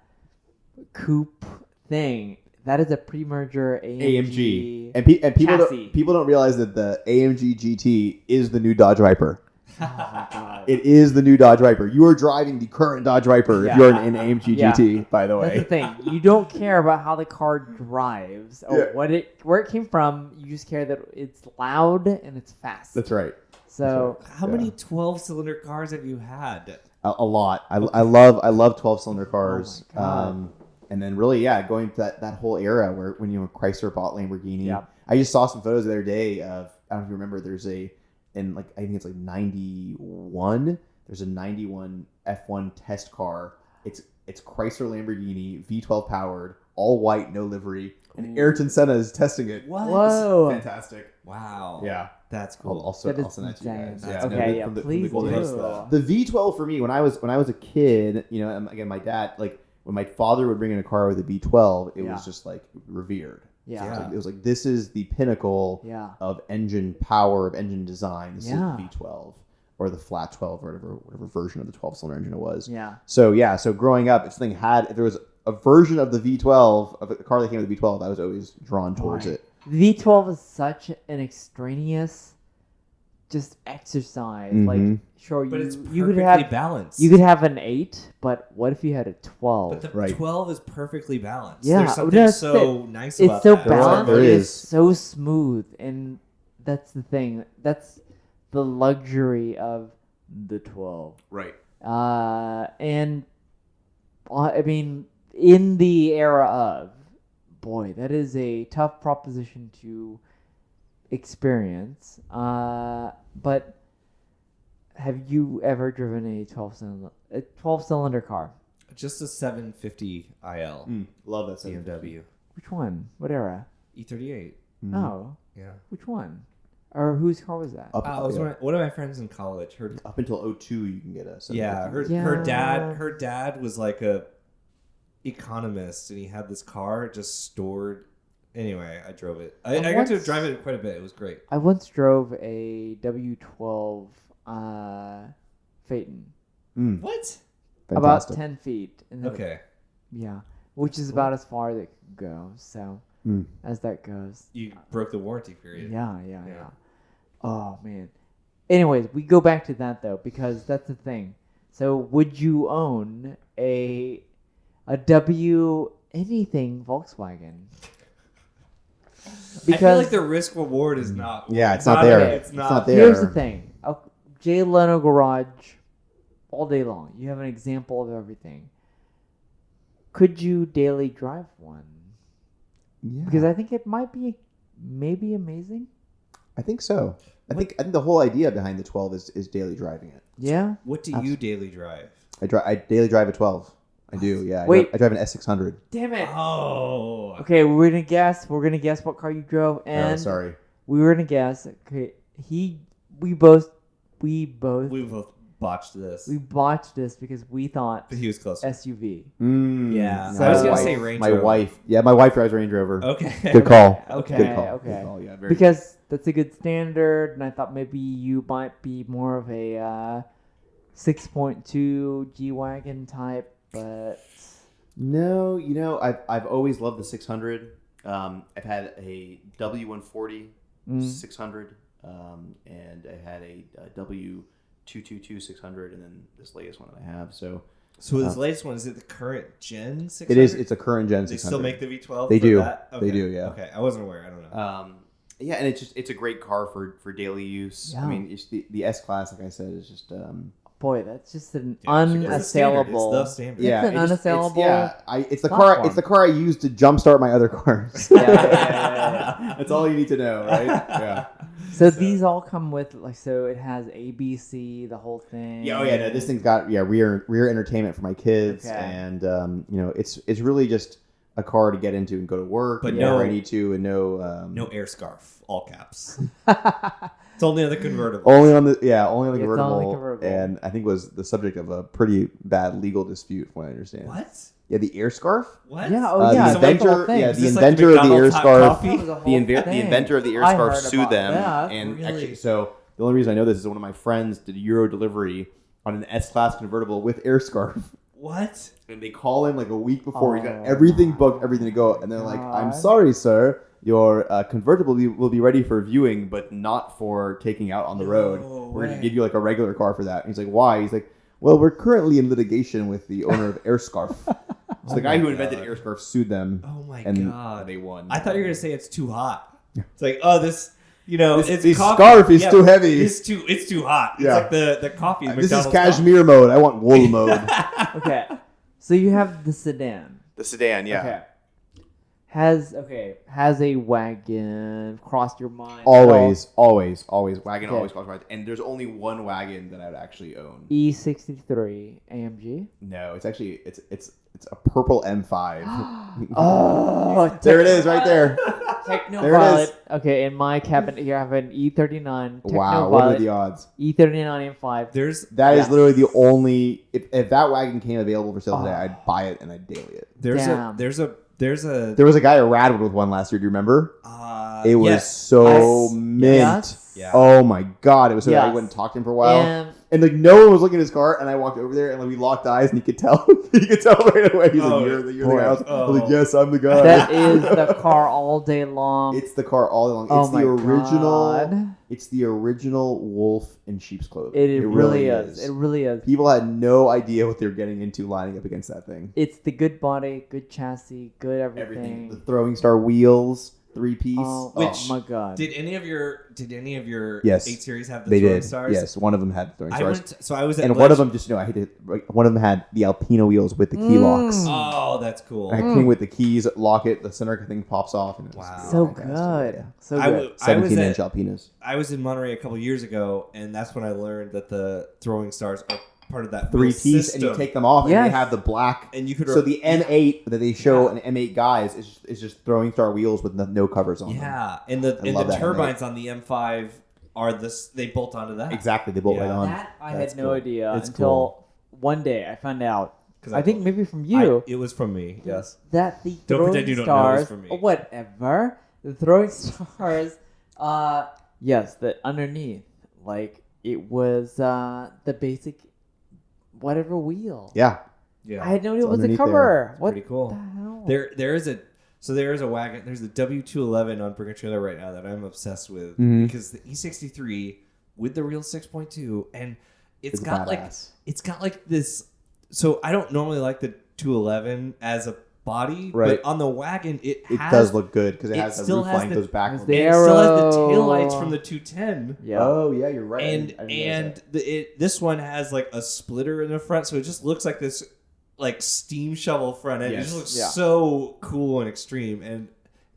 coupe thing. That is a pre-merger AMG. And people don't realize that the AMG GT is the new Dodge Viper. my God. It is the new Dodge Viper. You are driving the current Dodge Viper if you're in AMG GT, by the way. That's the thing. You don't care about how the car drives or where it came from. You just care that it's loud and it's fast. That's right. So how many 12-cylinder cars have you had? A lot. I love 12-cylinder cars. Oh my God. And then really, going to that whole era where when Chrysler bought Lamborghini. Yep. I just saw some photos the other day of, I don't know if you remember, there's I think it's like 91. There's a 91 F1 test car. It's Chrysler Lamborghini, V12 powered, all white, no livery. And Ayrton Senna is testing it. What? Whoa. Fantastic. Wow. Yeah. That's cool. I'll send that to you insane. guys. Okay, please Gold do. Coast. The V12 for me, when I was a kid, again, my dad, like when my father would bring in a car with a V12, it was just like revered. Yeah. It was like this is the pinnacle of engine power, of engine design. This is the V12 or the flat 12 or whatever version of the 12-cylinder engine it was. Yeah. So growing up, if there was a version of the V12 of a car that came with the V12, I was always drawn towards it. The V12 is such an extraneous just exercise. Mm-hmm. Like, sure, but it's you could perfectly have balanced. You could have an 8, but what if you had a 12? But the 12 is perfectly balanced. Yeah, There's something so nice about it's so that. balanced. There is. It's so smooth, and that's the thing. That's the luxury of the 12. Right. And I mean, in the era of, boy, that is a tough proposition to experience. But have you ever driven a 12-cylinder car? Just a 750 IL Love that BMW. Which one? What era? E38. Oh, Yeah. which one? Or whose car was that? Up, It was one of my friends in college. up until 02, you can get a 750. Her dad was like a economist, and he had this car just stored. Anyway, I drove it. I got to drive it quite a bit. It was great. I once drove a W12 Phaeton. What? About 10 feet. And then Okay. yeah, which is about as far as it could go. So, as that goes. You broke the warranty period. Yeah. Oh, man. Anyways, we go back to that, though, because that's the thing. So, would you own a W anything Volkswagen? I feel like the risk reward is not. It's not there. Okay. It's not there. Here's the thing. Jay Leno Garage all day long. You have an example of everything. Could you daily drive one? Yeah. Because I think it might be maybe amazing. I think so. I think the whole idea behind the 12 is daily driving it. Yeah. What do you daily drive? I daily drive a 12. I do. Yeah. Wait. I drive an S600. Damn it. Oh. Okay, we're gonna guess. We're gonna guess what car you drove, and Sorry. we were gonna guess. Okay, we both We both botched this. we botched this because we thought But he was close. SUV. Yeah. So- I was My gonna wife- say Range My Rover. wife. Yeah, my wife drives Range Rover. Okay. Good call. Okay, Good call. okay. Good call. Yeah. Very. Because that's a good standard, and I thought maybe you might be more of a 6.2 G-Wagon type, but No, I've always loved the 600. I've had a W140 600, and I had a W222 600, and then this latest one that I have. So this latest one, is it the current gen 600? it is. It's a current gen They 600. still make the V12. They for do. That? Okay. They do. Yeah. Okay, I wasn't aware. I don't know. Yeah, and it's a great car for daily use. Yeah. I mean, it's the S Class, like I said, is just boy, that's just an It's the standard. unassailable. It's the standard. yeah, an unassailable it's the platform. car. It's the car I use to jumpstart my other cars. Yeah. That's all you need to know, right? Yeah. So these all come with so it has ABC, the whole thing. Yeah. Oh yeah. No, this thing's got rear entertainment for my kids, Okay. and it's really just a car to get into and go to work. But whenever no- I need to, and No air scarf, all caps. It's only on the convertible. only on the It's only convertible, convertible. and I think was the subject of a pretty bad legal dispute, from what I understand. What? Yeah, the air scarf. What? Yeah. The Oh yeah. that's the whole inventor, thing. yeah, Is the this like inventor of the air McDonald's hot scarf. coffee? That was a whole The thing. inventor of the air I scarf heard sued about them, that. and Really? actually, so the only reason I know this is one of my friends did a Euro delivery on an S-Class convertible with air scarf, What? and they call him like a week before. He's got Oh everything my booked, everything to go, and they're like, "I'm God. sorry, sir, your convertible will be ready for viewing, but not for taking out on the road. We're going to give you like a regular car for that. And he's like, why? He's like, well, we're currently in litigation with the owner of Airscarf. So the guy who invented Airscarf sued them. Oh my and god, they won. I thought you were gonna say it's too hot. It's like, oh, this, this scarf is too heavy. It's too hot. It's like the coffee. This is cashmere mode. I want wool mode. Okay, so you have the sedan. The sedan, yeah. Okay. Has a wagon crossed your mind? Always. Wagon Okay. always crossed my mind. And there's only one wagon that I would actually own. E63 AMG. No, it's actually it's a purple M5. Oh, there it is, right there. Techno There it Violet. is. Okay, in my cabinet here I have an E39. Techno Wow, what are Violet, the odds? E39 M5. That is literally the only. If that wagon came available for sale today, I'd buy it and I'd daily it. There was a guy at Radwood with one last year. Do you remember? It was so mint. Yes. Yeah. Oh my god, it was so. Yes. I went and talked to him for a while, and like no one was looking at his car, and I walked over there, and like we locked eyes, and he could tell. He could tell right away. He's like, "You're the guy." I was like, "Yes, I'm the guy." That is the car all day long. It's the car all day long. Oh It's the my original. God. It's the original wolf in sheep's clothing. It really is. It really is. People had no idea what they were getting into lining up against that thing. It's the good body, good chassis, good everything. The throwing star wheels, 3-piece. Oh, Which- my god! Did any of your Yes. 8 Series have the They throwing did. stars? Yes, one of them had throwing stars. I was at And one of them, just I hate it. One of them had the Alpina wheels with the key locks. Oh, that's cool. And I came with the keys, lock it, the center thing pops off. And it was Wow. So fantastic, good. yeah. So I good. 17-inch Alpinas. I was in Monterey a couple years ago, and that's when I learned that the throwing stars are part of that 3-piece, system. and you take them off, and Yes. they have the black. And you could So the M8 that they show an M8 guys is just throwing star wheels with no covers on them. Yeah, and the love that, turbines on the M5 are this. They bolt onto that. Exactly, they bolt right Yeah. on. That I That's had no cool. idea It's until cool. one day I found out. 'Cause I think told maybe from you it was from me. Yes. that the Don't throwing pretend you don't know it's stars, from me. or whatever, the throwing stars, yes, the underneath, like it was the basic, whatever wheel. Yeah. Yeah. I had no idea It's it was a underneath cover. there. What Pretty cool. the hell? There is a wagon. There's a W211 on Brick and Trailer right now that I'm obsessed with Mhm. because the E63 with the real 6.2, and it's It's got like this. So I don't normally like the 211 as a body, Right. but on the wagon it It has, does look good because it it has the still roof has line the- goes back. has and the it still has the arrow. taillights from the 210. Yeah. Oh yeah, you're right. And I didn't realize that. this one has like a splitter in the front, so it just looks like this like steam shovel front end. It Yes. just looks Yeah. so cool and extreme, and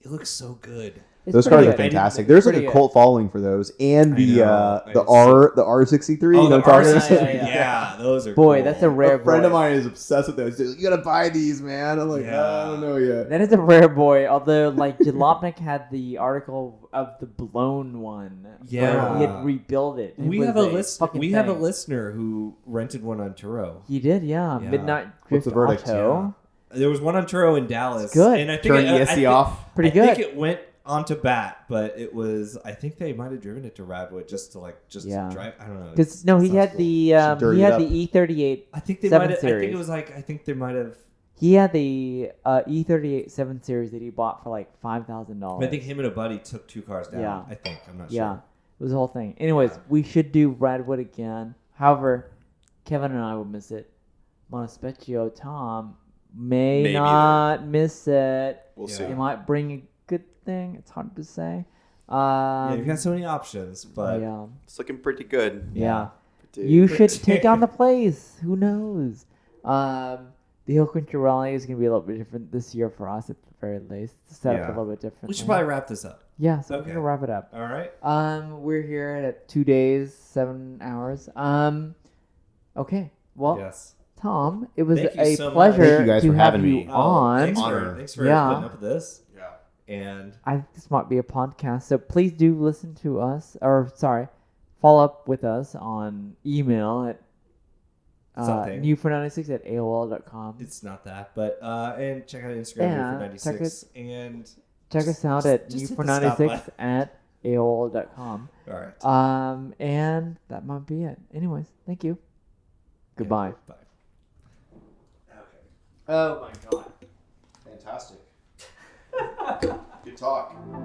it looks so good. It's Those pretty cars are good. fantastic. There's like Pretty a good. cult following for those, and I the know. the R63. Oh, you know the what I'm talking R6, about? yeah, those are Boy, cool. that's a rare A friend boy. of mine is obsessed with those. He's like, you gotta buy these, man. I'm like, Yeah. I don't know yet. That is a rare boy. Although, like Jalopnik had the article of the blown one. Yeah. where he had rebuilt it. It We was have a fucking have a thing. listener who rented one on Turo. He did, yeah. Yeah. Midnight What's Drift the verdict? Auto. There was one on Turo in Dallas. It's good. And I think Turn I ESC think- off. Pretty I good. think it went onto bat, but it was. I think they might have driven it to Radwood just to Yeah. drive. I don't know. Because no, he Sounds had cool. the Should dirty he it had up. the E38. I think they 7 might have. I think Series. it was like. I think they might have. He had the E38 7 Series that he bought for like $5,000. I think him and a buddy took 2 cars down. Yeah. I think. I'm not Yeah, sure. it was the whole thing. Anyways, we should do Radwood again. However, Kevin and I will miss it. Monospecchio Tom may Maybe not miss it. We'll Yeah. see. It might bring a good thing. It's hard to say. Yeah, you've got so many options, but yeah. It's looking pretty good. Yeah. Pretty- You should take on the place. Who knows? The Hill Country Rally is going to be a little bit different this year for us at the very least. It's set up Yeah. a little bit different. we should probably wrap this up. Yeah, so Okay. we're going to wrap it up. All right. We're here at 2 days, 7 hours. Okay. Well, Yes. Tom, it was Thank you a so much. pleasure Thank you guys to for have having you me. on. Thanks for Yeah. putting up with this. Yeah. And I think this might be a podcast, so please do listen to us, or sorry, follow up with us on email at Something. new496@aol.com. it's not that, but and check out Instagram Yeah, for 96 and Check us out at just hit the stop new496@aol.com. all right. And that might be it. Anyways, thank you. Goodbye. Bye. Oh my god. Fantastic. Good talk.